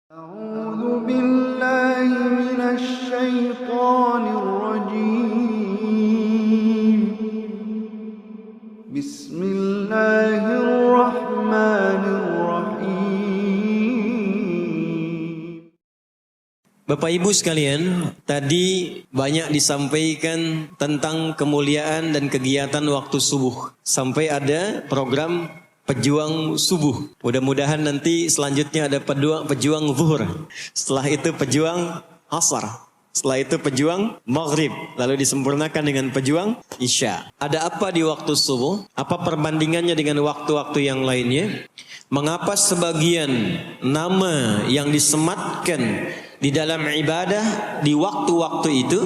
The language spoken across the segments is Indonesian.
أعوذ بالله من الشيطان الرجيم بسم الله الرحمن الرحيم. Bapak Ibu sekalian, tadi banyak disampaikan tentang kemuliaan dan kegiatan waktu subuh. Sampai ada program pejuang subuh. Mudah-mudahan nanti selanjutnya ada pejuang zuhur. Setelah itu pejuang asar. Setelah itu pejuang maghrib. Lalu disempurnakan dengan pejuang isya. Ada apa di waktu subuh? Apa perbandingannya dengan waktu-waktu yang lainnya? Mengapa sebagian nama yang disematkan di dalam ibadah di waktu-waktu itu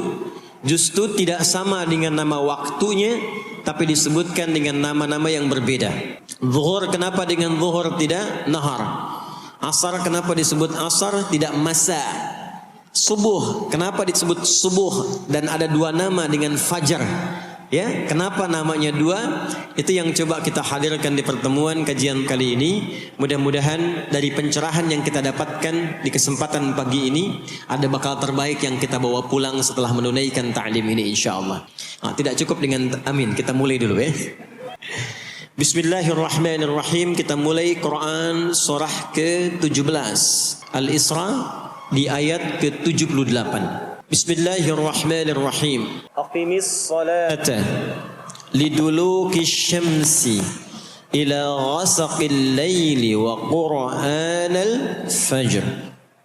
justru tidak sama dengan nama waktunya, tapi disebutkan dengan nama-nama yang berbeda. Zuhur kenapa dengan zuhur tidak nahar? Asar kenapa disebut asar tidak masa? Subuh kenapa disebut subuh dan ada dua nama dengan fajar? Ya, kenapa namanya dua? Itu yang coba kita hadirkan di pertemuan kajian kali ini. Mudah-mudahan dari pencerahan yang kita dapatkan di kesempatan pagi ini ada bakal terbaik yang kita bawa pulang setelah menunaikan ta'lim ini insyaallah. Tidak cukup dengan amin, kita mulai dulu ya. Bismillahirrahmanirrahim. Kita mulai Quran surah ke-17 Al-Isra di ayat ke-78. Bismillahirrahmanirrahim. Aqimis salata liduluki syamsi ila ghasaqil laili wa qur'anal fajr.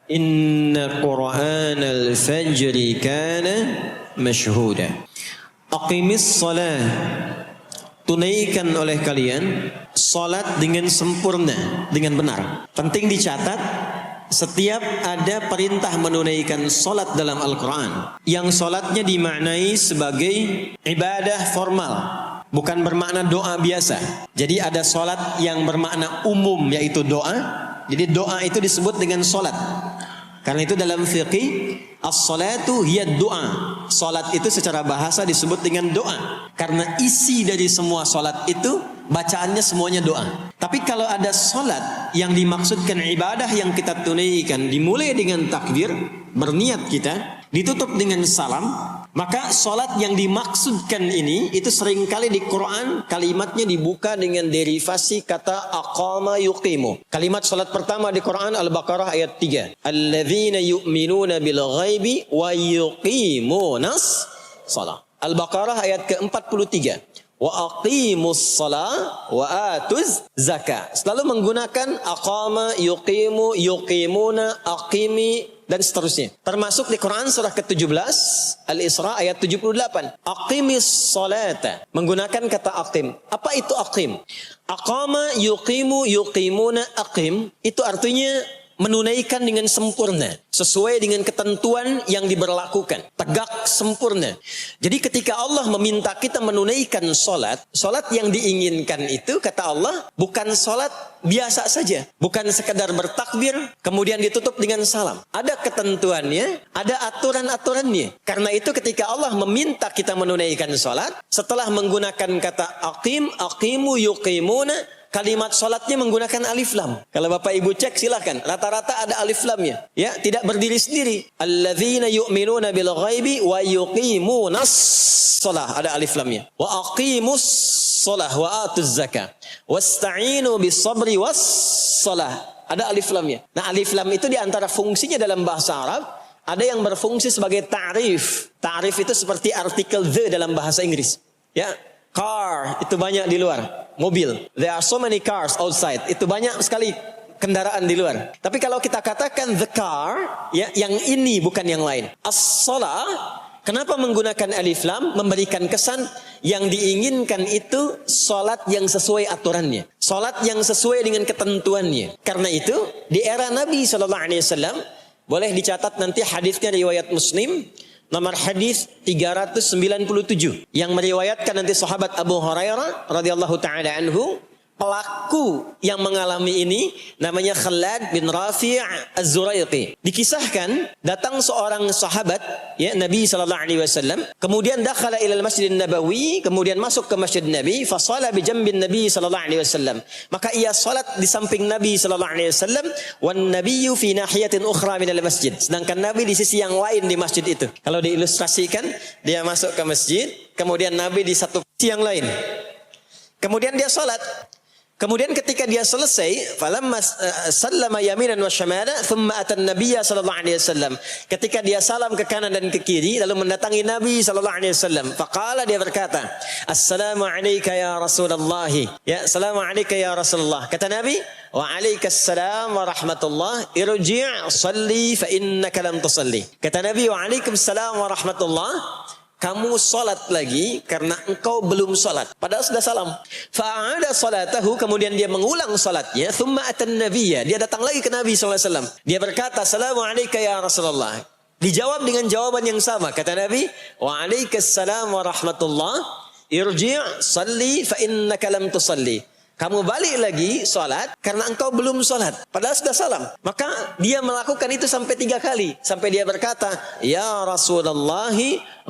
Inna qur'anal fajri kana mashhuda. Aqimis salat, tunaikan oleh kalian salat dengan sempurna, dengan benar. Penting dicatat, setiap ada perintah menunaikan salat dalam Al-Quran, yang salatnya dimaknai sebagai ibadah formal, bukan bermakna doa biasa. Jadi ada salat yang bermakna umum, yaitu doa. Jadi doa itu disebut dengan salat. Karena itu dalam fiqih, as-salatu hiya doa. Salat itu secara bahasa disebut dengan doa. Karena isi dari semua salat itu, bacaannya semuanya doa. Tapi kalau ada salat yang dimaksudkan ibadah yang kita tunaikan, dimulai dengan takbir, berniat kita, ditutup dengan salam, maka salat yang dimaksudkan ini, itu seringkali di Quran kalimatnya dibuka dengan derivasi kata aqama yuqimu. Kalimat salat pertama di Quran Al-Baqarah ayat 3. Alladzina yu'minuna bil ghaibi wa yuqimunas salat. Al-Baqarah ayat ke-43. Wa aqimus salat wa atuz zakat. Selalu menggunakan aqama, yuqimu, yuqimuna, aqimi dan seterusnya. Termasuk di Quran surah ke-17 Al-Isra ayat 78. Aqimis salata, menggunakan kata aqim. Apa itu aqim? Aqama, yuqimu, yuqimuna, aqim itu artinya menunaikan dengan sempurna, sesuai dengan ketentuan yang diberlakukan, tegak sempurna. Jadi ketika Allah meminta kita menunaikan salat, salat yang diinginkan itu kata Allah bukan salat biasa saja, bukan sekedar bertakbir kemudian ditutup dengan salam. Ada ketentuannya, ada aturan-aturannya. Karena itu ketika Allah meminta kita menunaikan salat, setelah menggunakan kata aqim, aqimu, yuqimuna, kalimat salatnya menggunakan alif lam. Kalau Bapak Ibu cek silakan, rata-rata ada alif lamnya. Ya, tidak berdiri sendiri. Alladzina yu'minuna bil ghaibi wa yuqimunas shalah, ada alif lamnya. Wa aqimus shalah wa atuz zakah. Wasta'inu bis sabri was shalah, ada alif lamnya. Nah, alif lam itu di antara fungsinya dalam bahasa Arab, ada yang berfungsi sebagai ta'rif. Ta'rif itu seperti artikel the dalam bahasa Inggris. Ya, car itu banyak di luar. Mobil, there are so many cars outside. Itu banyak sekali kendaraan di luar. Tapi kalau kita katakan the car, ya, yang ini bukan yang lain. As-salah, kenapa menggunakan alif lam? Memberikan kesan yang diinginkan itu salat yang sesuai aturannya, salat yang sesuai dengan ketentuannya. Karena itu di era Nabi SAW, boleh dicatat nanti hadisnya riwayat Muslim, nomor hadis 397 yang meriwayatkan nanti sahabat Abu Hurairah radhiyallahu taala anhu, Pelaku yang mengalami ini namanya Khalad bin Rafi' Az-Zuraiqi. Dikisahkan datang seorang sahabat ya Nabi sallallahu alaihi wasallam, kemudian dakhala ila al-Masjid Nabawi, kemudian masuk ke Masjid Nabi, fa shala bi jambin Nabi sallallahu alaihi wasallam. Maka ia salat di samping Nabi sallallahu alaihi wasallam, wan nabiyyu fi nahiyatin ukhra min al-masjid. Sedangkan Nabi di sisi yang lain di masjid itu. Kalau diilustrasikan, dia masuk ke masjid, kemudian Nabi di satu sisi yang lain. Kemudian dia salat. Kemudian ketika dia selesai, falamma sallama yaminan wa shamala, thumma atan nabiyya sallallahu alaihi wasallam. Ketika dia salam ke kanan dan ke kiri, lalu mendatangi Nabi sallallahu alaihi wasallam. Faqala, dia berkata, "Assalamu alayka ya Rasulullah." Ya, assalamu alayka ya Rasulullah. Kata Nabi, "Wa alaikassalam wa rahmatullah. Irji' shalli fa innaka lam tusalli." Kata Nabi, "Wa alaikassalam wa rahmatullah. Kamu salat lagi karena engkau belum salat." Padahal sudah salam. Fa'ada salatahu, kemudian dia mengulang salatnya. Thumma atan nabiyya, dia datang lagi ke Nabi SAW. Dia berkata, "Assalamu alayka ya Rasulullah." Dijawab dengan jawaban yang sama. Kata Nabi, "Wa alaikassalam wa rahmatullah. Irji' salli fa innaka lam tusalli." Kamu balik lagi salat karena engkau belum salat. Padahal sudah salam. Maka dia melakukan itu sampai 3 kali. Sampai dia berkata, "Ya Rasulullah,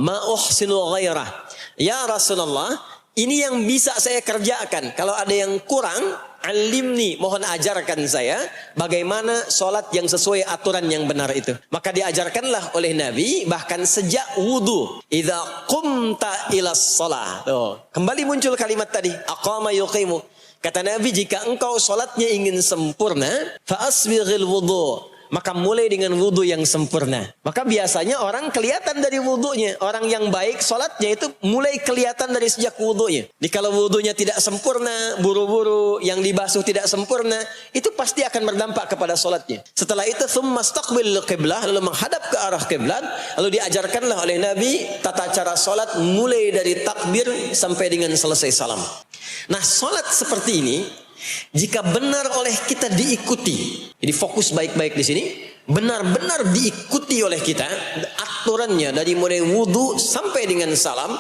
ma uhsinu ghairah." Ya Rasulullah, ini yang bisa saya kerjakan. Kalau ada yang kurang, alimni, mohon ajarkan saya bagaimana salat yang sesuai aturan yang benar itu. Maka diajarkanlah oleh Nabi bahkan sejak wudu. Idza qumta ila shalah. Kembali muncul kalimat tadi, aqama yuqimu. Kata Nabi, jika engkau solatnya ingin sempurna, fa'asbighil wudu, maka mulai dengan wudu yang sempurna. Maka biasanya orang kelihatan dari wudunya. Orang yang baik solatnya itu mulai kelihatan dari sejak wudunya. Jadi kalau wudunya tidak sempurna, buru-buru, yang dibasuh tidak sempurna, itu pasti akan berdampak kepada solatnya. Setelah itu, thumma staqbil qiblah, lalu menghadap ke arah kiblat, lalu diajarkanlah oleh Nabi tata cara solat mulai dari takbir sampai dengan selesai salam. Nah, solat seperti ini jika benar oleh kita diikuti, jadi fokus baik-baik di sini, benar-benar diikuti oleh kita aturannya dari mulai wudu sampai dengan salam,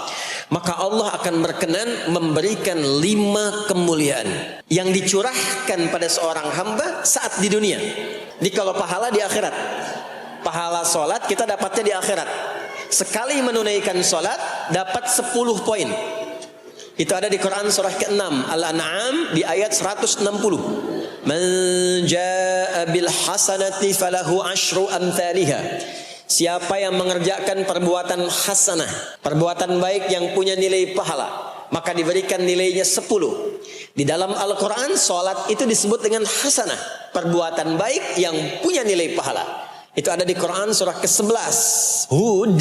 maka Allah akan berkenan memberikan 5 kemuliaan yang dicurahkan pada seorang hamba saat di dunia. Jadi kalau pahala di akhirat, pahala solat kita dapatnya di akhirat. Sekali menunaikan solat dapat 10 poin. Itu ada di Quran surah ke-6 Al-An'am di ayat 160. Man jaa'a bil hasanati falahu asyru amthaliha. Siapa yang mengerjakan perbuatan hasanah, perbuatan baik yang punya nilai pahala, maka diberikan nilainya 10. Di dalam Al-Quran, salat itu disebut dengan hasanah, perbuatan baik yang punya nilai pahala. Itu ada di Quran surah ke-11 Hud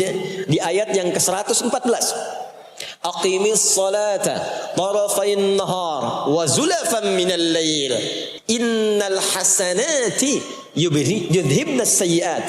di ayat yang ke-114. Aqimis salata tarafayn nahar wa zulafan minal lail innal hasanati yudhibnas sayyiat.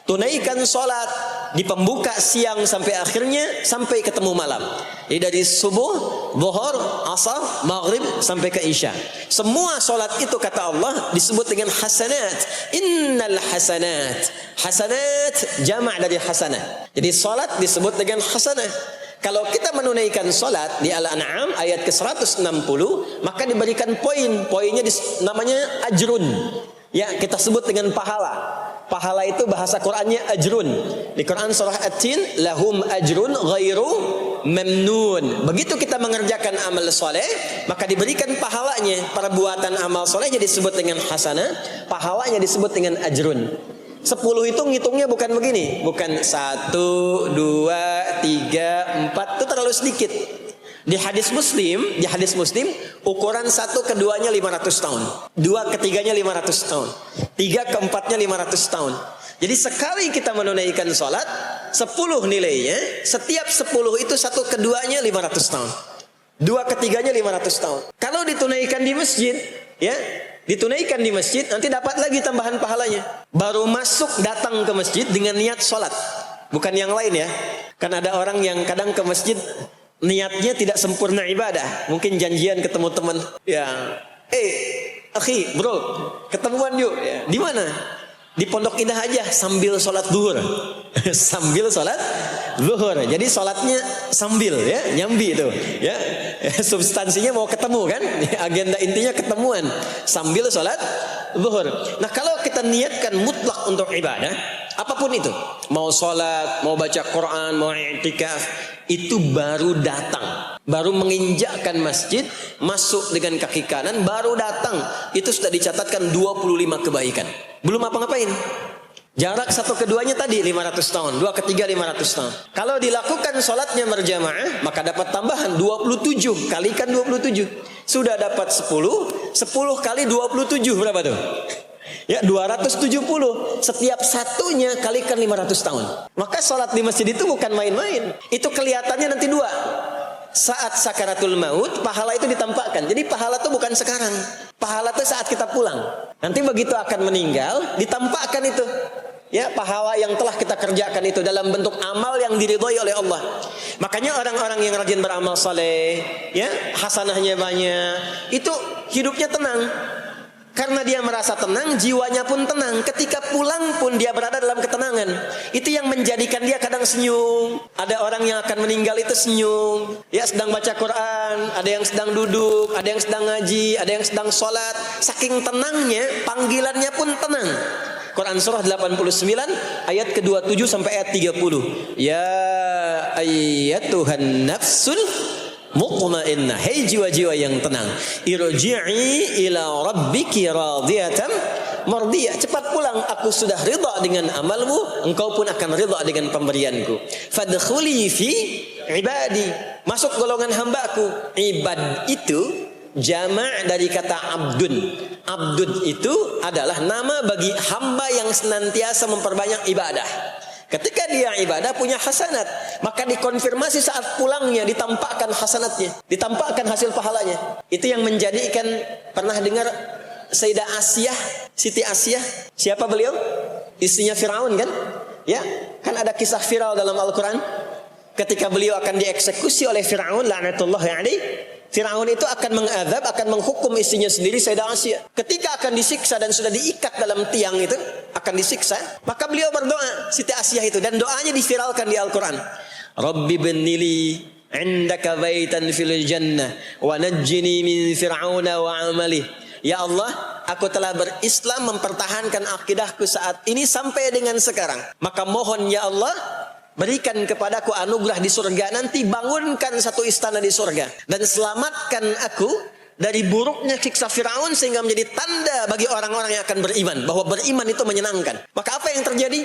Tunaikan salat di pembuka siang sampai akhirnya sampai ketemu malam. Jadi dari subuh, zuhur, asar, maghrib sampai ke isya. Semua salat itu kata Allah disebut dengan hasanat. Innal hasanat. Hasanat jamak dari hasanah. Jadi salat disebut dengan hasanah. Kalau kita menunaikan salat di Al-An'am ayat ke-160, maka diberikan poin. Poinnya namanya ajrun. Ya, kita sebut dengan pahala. Pahala itu bahasa Qur'annya ajrun. Di Quran surah At-Tin, lahum ajrun ghairu mamnun. Begitu kita mengerjakan amal soleh, maka diberikan pahalanya. Perbuatan amal solehnya disebut dengan hasanah, pahalanya disebut dengan ajrun. 10 itu ngitungnya bukan begini, bukan 1, 2, 3, 4, itu terlalu sedikit. Di hadis Muslim, ukuran 1 keduanya 500 tahun, 2 ketiganya 500 tahun, 3 keempatnya 500 tahun. Jadi sekali kita menunaikan salat, 10 nilainya, setiap 10 itu 1 keduanya 500 tahun, 2 ketiganya 500 tahun. Kalau ditunaikan di masjid, ya, ditunaikan di masjid, nanti dapat lagi tambahan pahalanya. Baru masuk datang ke masjid dengan niat sholat, bukan yang lain ya. Kan ada orang yang kadang ke masjid niatnya tidak sempurna ibadah, mungkin janjian ketemu teman, ya, akhi, bro, ketemuan yuk, ya. Di mana? Di Pondok Indah aja, sambil sholat duhur, sambil sholat zuhur. Jadi sholatnya sambil ya, nyambi itu ya. Substansinya mau ketemu kan, agenda intinya ketemuan sambil sholat zuhur. Nah kalau kita niatkan mutlak untuk ibadah, apapun itu, mau sholat, mau baca Quran, mau i'tikaf, itu baru datang, baru menginjakkan masjid, masuk dengan kaki kanan, baru datang, itu sudah dicatatkan 25 kebaikan. Belum apa-ngapain. Jarak satu keduanya tadi 500 tahun, dua ketiga 500 tahun. Kalau dilakukan sholatnya berjamaah, maka dapat tambahan 27, kalikan 27. Sudah dapat 10 kali 27 berapa tuh? Ya 270. Setiap satunya kalikan 500 tahun. Maka sholat di masjid itu bukan main-main. Itu kelihatannya nanti dua. Saat sakaratul maut, pahala itu ditampakkan. Jadi pahala itu bukan sekarang. Pahala itu saat kita pulang. Nanti begitu akan meninggal, ditampakkan itu. Ya, pahala yang telah kita kerjakan itu dalam bentuk amal yang diridhoi oleh Allah. Makanya orang-orang yang rajin beramal saleh, ya, hasanahnya banyak, itu hidupnya tenang. Karena dia merasa tenang, jiwanya pun tenang. Ketika pulang pun dia berada dalam ketenangan. Itu yang menjadikan dia kadang senyum. Ada orang yang akan meninggal itu senyum. Ya, sedang baca Quran, ada yang sedang duduk, ada yang sedang ngaji, ada yang sedang sholat. Saking tenangnya, panggilannya pun tenang. Quran surah 89 ayat ke-27 sampai ayat 30. Ya ayyatuhan nafsul mutmainnah, hei jiwa-jiwa yang tenang, irji'i ila rabbiki radiyatan mardiyah, cepat pulang, aku sudah ridha dengan amalmu, engkau pun akan ridha dengan pemberianku. Fadkhuli fi ibadi, masuk golongan hambaku. Ibad itu jama' dari kata abdun. Abdun itu adalah nama bagi hamba yang senantiasa memperbanyak ibadah. Ketika dia ibadah punya hasanat, maka dikonfirmasi saat pulangnya, ditampakkan hasanatnya, ditampakkan hasil pahalanya. Itu yang menjadikan, pernah dengar Sayyidah Asiyah, Siti Asiyah, siapa beliau? Istrinya Firaun kan? Ya, kan ada kisah viral dalam Al-Quran. Ketika beliau akan dieksekusi oleh Firaun, laknatullahi alaihi, Firaun itu akan mengadab, akan menghukum istrinya sendiri, Sayyidah Asiyah. Ketika akan disiksa dan sudah diikat dalam tiang itu, akan disiksa, maka beliau berdoa, Siti Asiyah itu, dan doanya diviralkan di Al-Quran. Rabbi bennili indaka baitan fil jannah wa najjini min fir'auna wa amalih. Ya Allah, aku telah berislam, mempertahankan akidahku saat ini sampai dengan sekarang. Maka mohon ya Allah, berikan kepadaku anugerah di surga nanti, bangunkan satu istana di surga dan selamatkan aku dari buruknya siksa Firaun sehingga menjadi tanda bagi orang-orang yang akan beriman bahwa beriman itu menyenangkan. Maka apa yang terjadi?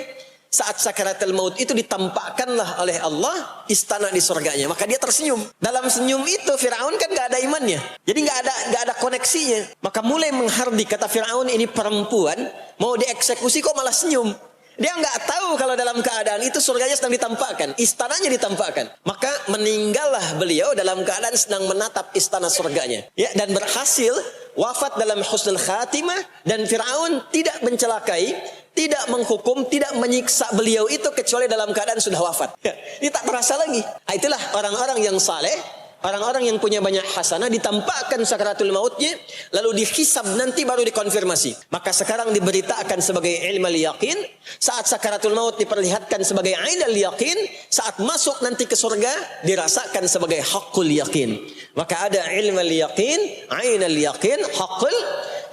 Saat sakaratul maut itu ditampakkanlah oleh Allah istana di surganya. Maka dia tersenyum. Dalam senyum itu Firaun kan gak ada imannya. Jadi gak ada koneksinya. Maka mulai menghardik, kata Firaun, ini perempuan mau dieksekusi kok malah senyum. Dia nggak tahu kalau dalam keadaan itu surganya sedang ditampakkan, istananya ditampakkan. Maka meninggallah beliau dalam keadaan sedang menatap istana surganya. Ya, dan berhasil wafat dalam husnul khatimah, dan Firaun tidak mencelakai, tidak menghukum, tidak menyiksa beliau itu kecuali dalam keadaan sudah wafat. Ya, ini tak terasa lagi. Nah, itulah orang-orang yang saleh. Orang-orang yang punya banyak hasanah ditampakkan sakaratul mautnya, lalu dihisab nanti baru dikonfirmasi. Maka sekarang diberitakan sebagai ilmal yaqin, saat sakaratul maut diperlihatkan sebagai ainal yaqin, saat masuk nanti ke surga dirasakan sebagai haqqul yaqin. Maka ada ilmal yaqin, ainal yaqin, haqqul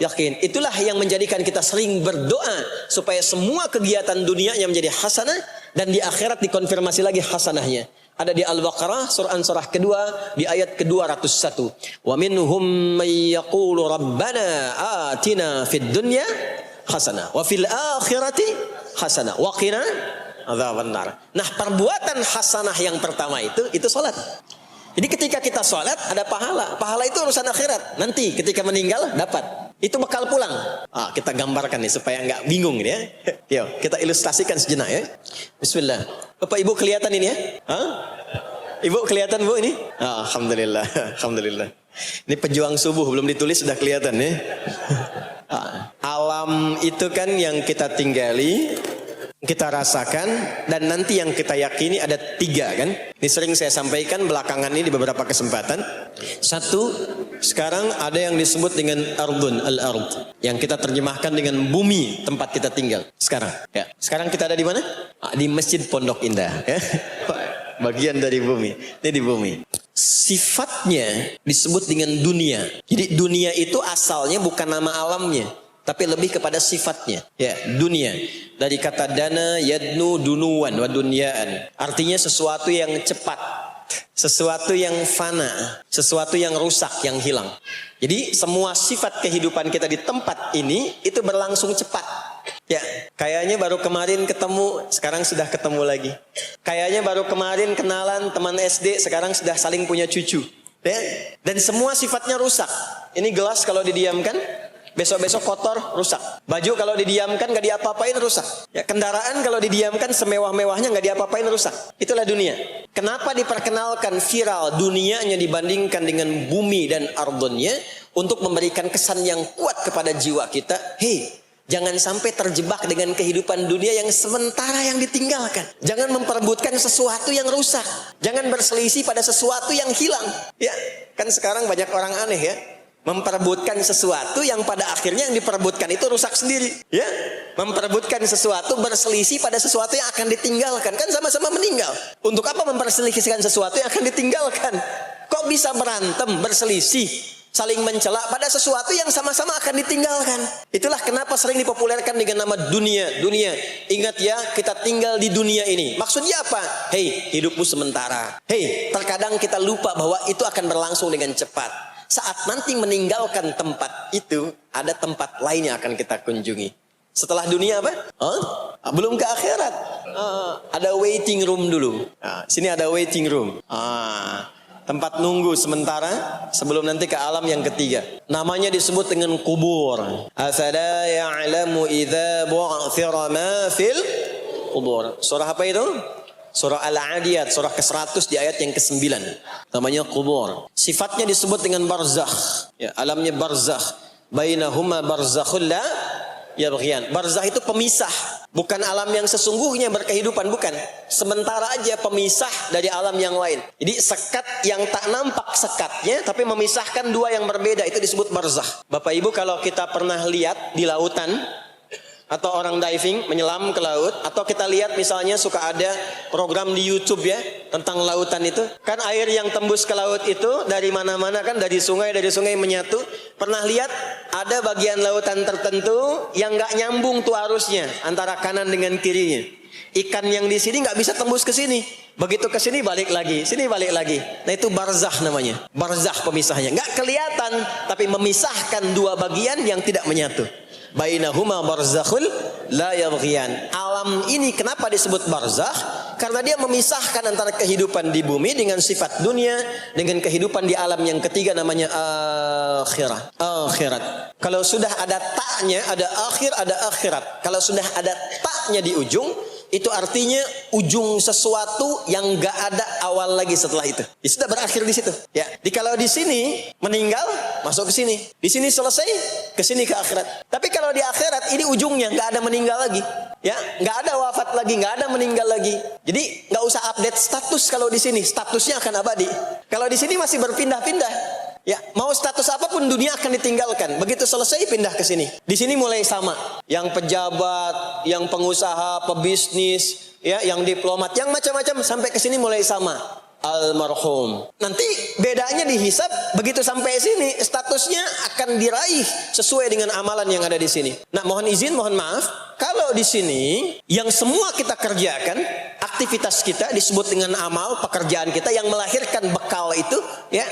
yaqin. Itulah yang menjadikan kita sering berdoa supaya semua kegiatan dunianya menjadi hasanah dan di akhirat dikonfirmasi lagi hasanahnya. Ada di Al-Baqarah surah kedua di ayat ke-201. Wa minhum may yaqulu rabbana atina fid dunya hasanah wa fil akhirati hasanah wa qina adzabannar. Nah, perbuatan hasanah yang pertama itu salat. Jadi ketika kita salat ada pahala. Pahala itu urusan akhirat. Nanti ketika meninggal dapat. Itu bakal pulang. Kita gambarkan nih supaya nggak bingung ya. Yuk, kita ilustrasikan sejenak ya. Bismillah. Bapak Ibu kelihatan ini ya? Ibu kelihatan Bu ini? Alhamdulillah, alhamdulillah. Ini pejuang subuh belum ditulis sudah kelihatan ya. Alam itu kan yang kita tinggali, kita rasakan, dan nanti yang kita yakini ada 3 kan. Ini sering saya sampaikan belakangan ini di beberapa kesempatan. 1, sekarang ada yang disebut dengan ardun, al-ard, yang kita terjemahkan dengan bumi tempat kita tinggal sekarang. Ya. Sekarang kita ada di mana? Di Masjid Pondok Indah. Ya. bagian dari bumi. Ini di bumi. Sifatnya disebut dengan dunia. Jadi dunia itu asalnya bukan nama alamnya, tapi lebih kepada sifatnya. Ya, dunia. Dari kata dana, yadnu, dunuan, wa dunyaan. Artinya sesuatu yang cepat, sesuatu yang fana, sesuatu yang rusak, yang hilang. Jadi semua sifat kehidupan kita di tempat ini itu berlangsung cepat. Ya, kayaknya baru kemarin ketemu, sekarang sudah ketemu lagi. Kayaknya baru kemarin kenalan teman SD, sekarang sudah saling punya cucu. Ya? Dan semua sifatnya rusak. Ini gelas kalau didiamkan, besok-besok kotor, rusak. Baju kalau didiamkan gak diapa-apain, rusak. Ya, kendaraan kalau didiamkan semewah-mewahnya gak diapa-apain, rusak. Itulah dunia. Kenapa diperkenalkan viral dunianya dibandingkan dengan bumi dan ardonnya? Untuk memberikan kesan yang kuat kepada jiwa kita. Hei, jangan sampai terjebak dengan kehidupan dunia yang sementara yang ditinggalkan. Jangan memperebutkan sesuatu yang rusak. Jangan berselisih pada sesuatu yang hilang. Ya, kan sekarang banyak orang aneh ya. Memperebutkan sesuatu yang pada akhirnya yang diperebutkan itu rusak sendiri. Ya, memperebutkan sesuatu berselisih pada sesuatu yang akan ditinggalkan. Kan sama-sama meninggal. Untuk apa memperselisihkan sesuatu yang akan ditinggalkan? Kok bisa berantem, berselisih, saling mencela pada sesuatu yang sama-sama akan ditinggalkan? Itulah kenapa sering dipopulerkan dengan nama dunia. Dunia. Ingat ya, kita tinggal di dunia ini. Maksudnya apa? Hei, hidupmu sementara. Hei, terkadang kita lupa bahwa itu akan berlangsung dengan cepat. Saat nanti meninggalkan tempat itu, ada tempat lain yang akan kita kunjungi. Setelah dunia apa? Belum ke akhirat. Ada waiting room dulu. Sini ada waiting room. Tempat nunggu sementara sebelum nanti ke alam yang ketiga. Namanya disebut dengan kubur. Afala ya'lamu idza bu'thira ma fil kubur. Surah apa itu? Surah Al-Adiyat, surah ke-100 di ayat yang ke-9. Namanya kubur. Sifatnya disebut dengan barzakh. Ya, alamnya barzakh. Bainahuma barzakhul la yabghiyan. Barzakh itu pemisah. Bukan alam yang sesungguhnya berkehidupan, bukan. Sementara aja pemisah dari alam yang lain. Jadi sekat yang tak nampak sekatnya, tapi memisahkan dua yang berbeda, itu disebut barzakh. Bapak Ibu kalau kita pernah lihat di lautan, atau orang diving menyelam ke laut, atau kita lihat misalnya suka ada program di YouTube ya tentang lautan itu, kan air yang tembus ke laut itu dari mana-mana kan, dari sungai menyatu. Pernah lihat ada bagian lautan tertentu yang nggak nyambung tuh arusnya antara kanan dengan kirinya. Ikan yang di sini nggak bisa tembus ke sini, begitu ke sini balik lagi, sini balik lagi. Nah itu barzakh namanya, barzakh pemisahnya. Nggak kelihatan, tapi memisahkan dua bagian yang tidak menyatu. Bainahuma barzakhul la yabghiyan. Alam ini kenapa disebut barzakh? Karena dia memisahkan antara kehidupan di bumi dengan sifat dunia dengan kehidupan di alam yang ketiga namanya akhirat. Akhirat. Kalau sudah ada taknya, ada akhir, ada akhirat. Kalau sudah ada taknya di ujung, itu artinya ujung sesuatu yang gak ada awal lagi setelah itu. Ya, sudah berakhir di situ. Ya, kalau di sini meninggal masuk ke sini, di sini selesai ke sini ke akhirat. Tapi kalau di akhirat ini ujungnya gak ada meninggal lagi. Ya, gak ada wafat lagi, gak ada meninggal lagi. Jadi gak usah update status kalau di sini, statusnya akan abadi. Kalau di sini masih berpindah-pindah. Ya, mau status apapun dunia akan ditinggalkan. Begitu selesai pindah ke sini. Di sini mulai sama. Yang pejabat, yang pengusaha, pebisnis, ya, yang diplomat, yang macam-macam sampai ke sini mulai sama. Almarhum. Nanti bedanya dihisab begitu sampai sini statusnya akan diraih sesuai dengan amalan yang ada di sini. Nah, mohon izin, mohon maaf, kalau di sini yang semua kita kerjakan, aktivitas kita disebut dengan amal, pekerjaan kita yang melahirkan bekal itu, ya.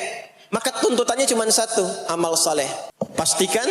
Maka tuntutannya cuma satu, amal saleh. Pastikan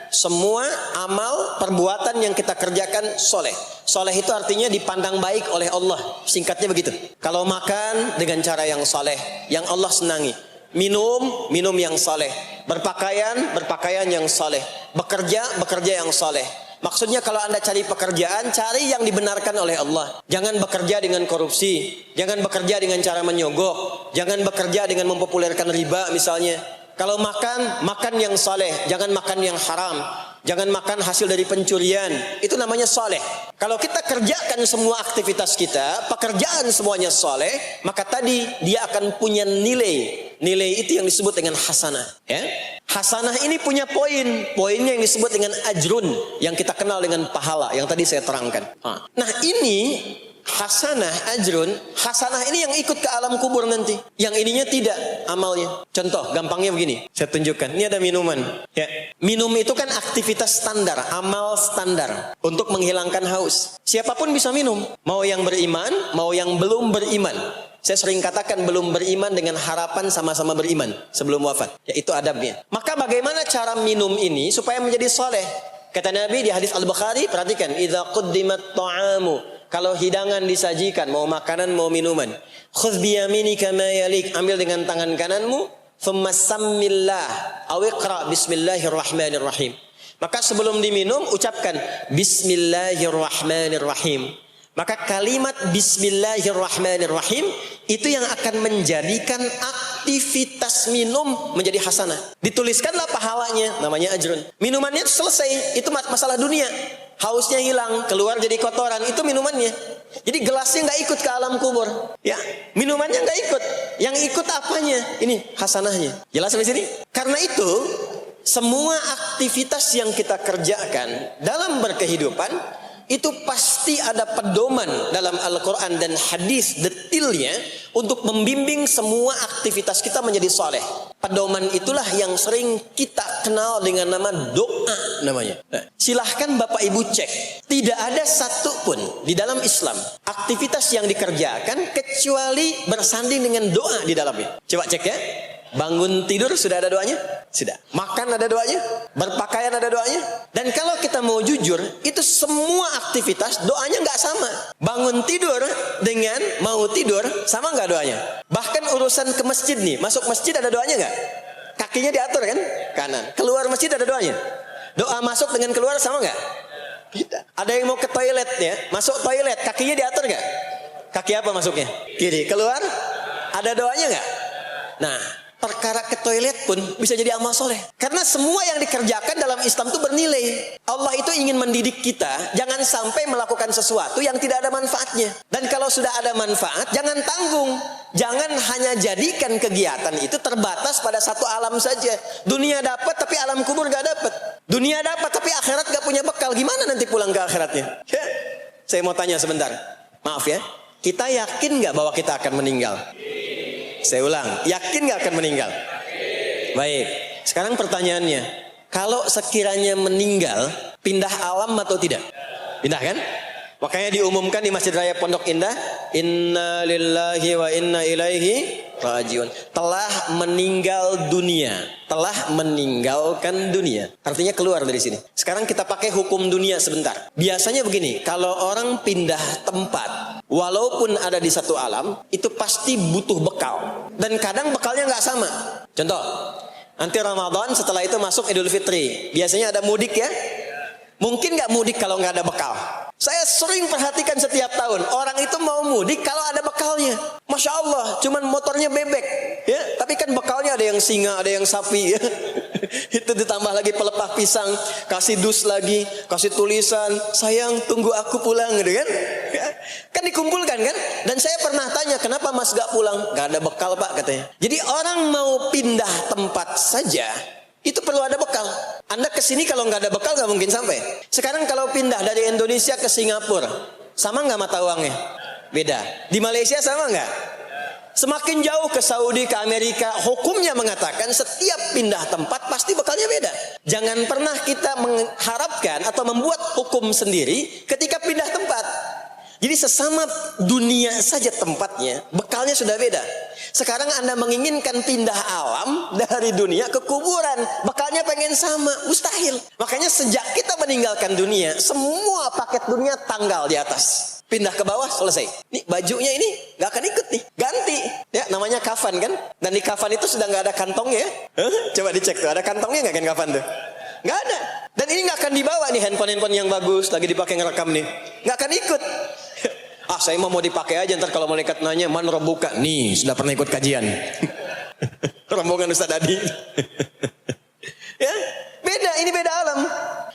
semua amal perbuatan yang kita kerjakan soleh. Soleh itu artinya dipandang baik oleh Allah. Singkatnya begitu. Kalau makan dengan cara yang soleh, yang Allah senangi. Minum yang soleh. Berpakaian yang soleh. Bekerja yang soleh. Maksudnya kalau Anda cari pekerjaan, cari yang dibenarkan oleh Allah. Jangan bekerja dengan korupsi. Jangan bekerja dengan cara menyogok. Jangan bekerja dengan mempopulerkan riba misalnya. Kalau makan yang saleh. Jangan makan yang haram. Jangan makan hasil dari pencurian. Itu namanya saleh. Kalau kita kerjakan semua aktivitas kita, pekerjaan semuanya saleh, maka tadi dia akan punya nilai. Nilai itu yang disebut dengan hasanah. Ya? Hasanah ini punya poin. Poinnya yang disebut dengan ajrun. Yang kita kenal dengan pahala. Yang tadi saya terangkan. Nah ini Hasanah, ajrun. Hasanah ini yang ikut ke alam kubur nanti. Yang ininya tidak amalnya. Contoh, gampangnya begini. Saya tunjukkan. Ini ada minuman. Ya. Minum itu kan aktivitas standar, amal standar untuk menghilangkan haus. Siapapun bisa minum. Mau yang beriman, mau yang belum beriman. Saya sering katakan belum beriman dengan harapan sama-sama beriman sebelum wafat. Ya, itu adabnya. Maka bagaimana cara minum ini supaya menjadi soleh? Kata Nabi di hadis Al-Bukhari, perhatikan. Idza quddimat ta'amu. Kalau hidangan disajikan, mau makanan, mau minuman. Khudh biyaminika ma yalik. Ambil dengan tangan kananmu. Thumma sammillah. Awiqra bismillahirrahmanirrahim. Maka sebelum diminum, ucapkan Bismillahirrahmanirrahim. Maka kalimat Bismillahirrahmanirrahim itu yang akan menjadikan aktivitas minum menjadi hasanah. Dituliskanlah pahalanya, namanya ajrun. Minumannya selesai, itu masalah dunia. Hausnya hilang, keluar jadi kotoran, itu minumannya. Jadi gelasnya nggak ikut ke alam kubur, ya. Minumannya nggak ikut. Yang ikut apanya? Ini hasanahnya. Jelas sampai sini? Karena itu, semua aktivitas yang kita kerjakan dalam berkehidupan itu pasti ada pedoman dalam Al-Quran dan hadis detailnya untuk membimbing semua aktivitas kita menjadi soleh. Pedoman itulah yang sering kita kenal dengan nama doa namanya. Nah, silahkan Bapak Ibu cek. Tidak ada satu pun di dalam Islam aktivitas yang dikerjakan kecuali bersanding dengan doa di dalamnya. Coba cek ya. Bangun tidur sudah ada doanya? Sudah. Makan ada doanya? Berpakaian ada doanya? Dan kalau kita mau jujur, itu semua aktivitas doanya nggak sama. Bangun tidur dengan mau tidur sama nggak doanya? Bahkan urusan ke masjid nih, masuk masjid ada doanya nggak? Kakinya diatur kan? Kanan. Keluar masjid ada doanya? Doa masuk dengan keluar sama nggak? Tidak. Ada yang mau ke toilet ya, masuk toilet, kakinya diatur nggak? Kaki apa masuknya? Kiri. Keluar? Ada doanya nggak? Nah, perkara ke toilet pun bisa jadi amal soleh. Karena semua yang dikerjakan dalam Islam itu bernilai. Allah itu ingin mendidik kita, jangan sampai melakukan sesuatu yang tidak ada manfaatnya. Dan kalau sudah ada manfaat, jangan tanggung. Jangan hanya jadikan kegiatan itu terbatas pada satu alam saja. Dunia dapat tapi alam kubur gak dapat. Dunia dapat tapi akhirat gak punya bekal. Gimana nanti pulang ke akhiratnya? Ya. Saya mau tanya sebentar. Maaf ya. Kita yakin gak bahwa kita akan meninggal? Saya ulang, yakin gak akan meninggal? Baik, sekarang pertanyaannya, kalau sekiranya meninggal, pindah alam atau tidak? Pindah kan? Makanya diumumkan di Masjid Raya Pondok Indah, Inna lillahi wa inna ilaihi rajiun. Telah meninggal dunia, telah meninggalkan dunia. Artinya keluar dari sini. Sekarang kita pakai hukum dunia sebentar. Biasanya begini, kalau orang pindah tempat, walaupun ada di satu alam, itu pasti butuh bekal. Dan kadang bekalnya nggak sama. Contoh, nanti Ramadan setelah itu masuk Idul Fitri. Biasanya ada mudik ya. Mungkin nggak mudik kalau nggak ada bekal. Saya sering perhatikan setiap tahun. Orang itu mau mudik kalau ada bekalnya. Masya Allah, cuman motornya bebek. Ya, tapi kan bekalnya ada yang singa, ada yang sapi. Ya. Itu ditambah lagi pelepah pisang, kasih dus lagi, kasih tulisan, sayang tunggu aku pulang, gitu kan? Ya. Kan dikumpulkan kan? Dan saya pernah tanya, kenapa mas gak pulang? Gak ada bekal pak katanya. Jadi orang mau pindah tempat saja, itu perlu ada bekal. Anda kesini kalau nggak ada bekal nggak mungkin sampai. Sekarang kalau pindah dari Indonesia ke Singapura, sama nggak mata uangnya? Beda. Di Malaysia sama nggak? Semakin jauh ke Saudi, ke Amerika, hukumnya mengatakan setiap pindah tempat pasti bekalnya beda. Jangan pernah kita mengharapkan atau membuat hukum sendiri ketika pindah tempat. Jadi sesama dunia saja tempatnya, bekalnya sudah beda. Sekarang Anda menginginkan pindah alam dari dunia ke kuburan, bekalnya pengen sama, mustahil. Makanya sejak kita meninggalkan dunia, semua paket dunia tanggal di atas. Pindah ke bawah, selesai. Nih bajunya ini gak akan ikut nih, ganti. Ya namanya kafan kan, dan di kafan itu sudah gak ada kantongnya. Coba dicek tuh, ada kantongnya gak kan kafan tuh? Gak ada. Dan ini gak akan dibawa nih handphone yang bagus, lagi dipakai ngerekam nih. Gak akan ikut. Ah saya mau dipakai aja, ntar kalau malaikat nanya man rabbuka, nih sudah pernah ikut kajian. Rombongan Ustaz Adi. Ya, beda, ini beda alam.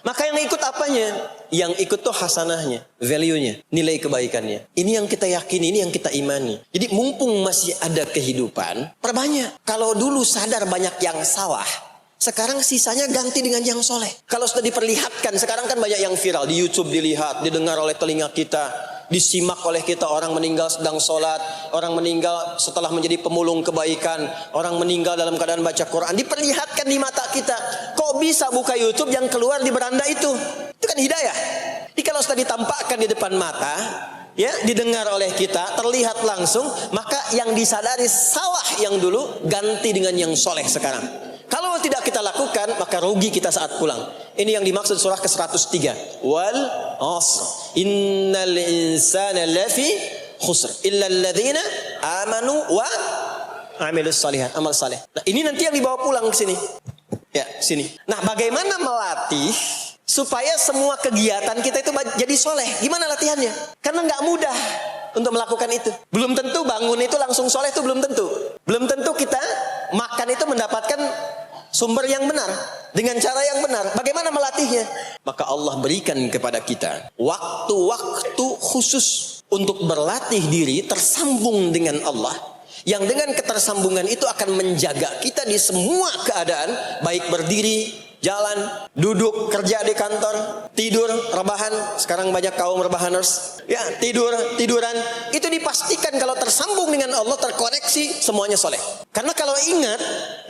Maka yang ikut apanya? Yang ikut tuh hasanahnya, value-nya, nilai kebaikannya. Ini yang kita yakini, ini yang kita imani. Jadi mumpung masih ada kehidupan, perbanyak. Kalau dulu sadar banyak yang salah, sekarang sisanya ganti dengan yang soleh. Kalau sudah diperlihatkan, sekarang kan banyak yang viral di YouTube dilihat, didengar oleh telinga kita. disimak oleh kita. Orang meninggal sedang sholat, orang meninggal setelah menjadi pemulung kebaikan, orang meninggal dalam keadaan baca Quran, diperlihatkan di mata kita. Kok bisa buka YouTube yang keluar di beranda itu? Itu kan hidayah. Jadi kalau sudah ditampakkan di depan mata, ya, didengar oleh kita, terlihat langsung, maka yang disadari salah yang dulu ganti dengan yang soleh sekarang. Kalau tidak kita lakukan, maka rugi kita saat pulang. Ini yang dimaksud surah ke-103. Wal asr. Innal insana lafi khusr illa alladhina amanu wa amilus salihat, amal saleh. Nah, ini nanti yang dibawa pulang ke sini. Ya, sini. Nah, bagaimana melatih supaya semua kegiatan kita itu jadi soleh? Gimana latihannya? Karena nggak mudah untuk melakukan itu. Belum tentu bangun itu langsung soleh, itu belum tentu. Belum tentu kita makan itu mendapatkan sumber yang benar dengan cara yang benar. Bagaimana melatihnya? Maka Allah berikan kepada kita waktu-waktu khusus untuk berlatih diri tersambung dengan Allah, yang dengan ketersambungan itu akan menjaga kita di semua keadaan, baik berdiri, jalan, duduk, kerja di kantor, tidur, rebahan. Sekarang banyak kaum rebahaners, ya, tiduran. Itu dipastikan kalau tersambung dengan Allah, terkoneksi, semuanya soleh. Karena kalau ingat,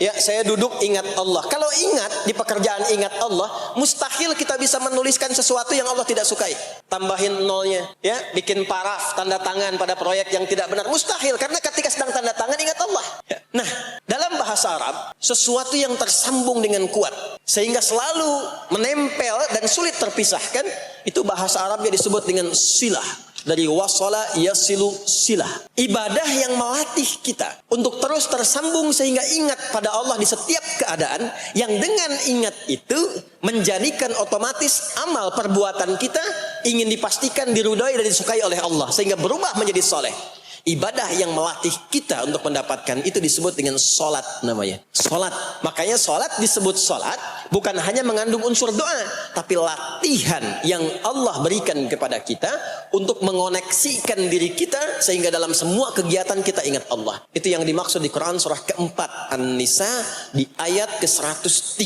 ya, saya duduk ingat Allah. Kalau ingat di pekerjaan ingat Allah, mustahil kita bisa menuliskan sesuatu yang Allah tidak sukai. Tambahin nolnya, ya, bikin paraf, tanda tangan pada proyek yang tidak benar, mustahil. Karena ketika sedang tanda tangan ingat Allah. Ya. Nah, dalam bahasa Arab, sesuatu yang tersambung dengan kuat sehingga selalu menempel dan sulit terpisahkan, itu bahasa Arabnya disebut dengan silah. Dari wasala yasilu silah. Ibadah yang melatih kita untuk terus tersambung sehingga ingat pada Allah di setiap keadaan, yang dengan ingat itu menjadikan otomatis amal perbuatan kita ingin dipastikan diridhoi dan disukai oleh Allah, sehingga berubah menjadi soleh. Ibadah yang melatih kita untuk mendapatkan itu disebut dengan solat namanya. Solat. Makanya solat disebut solat bukan hanya mengandung unsur doa, tapi latihan yang Allah berikan kepada kita untuk mengoneksikan diri kita sehingga dalam semua kegiatan kita ingat Allah. Itu yang dimaksud di Quran surah keempat An-Nisa di ayat ke-103.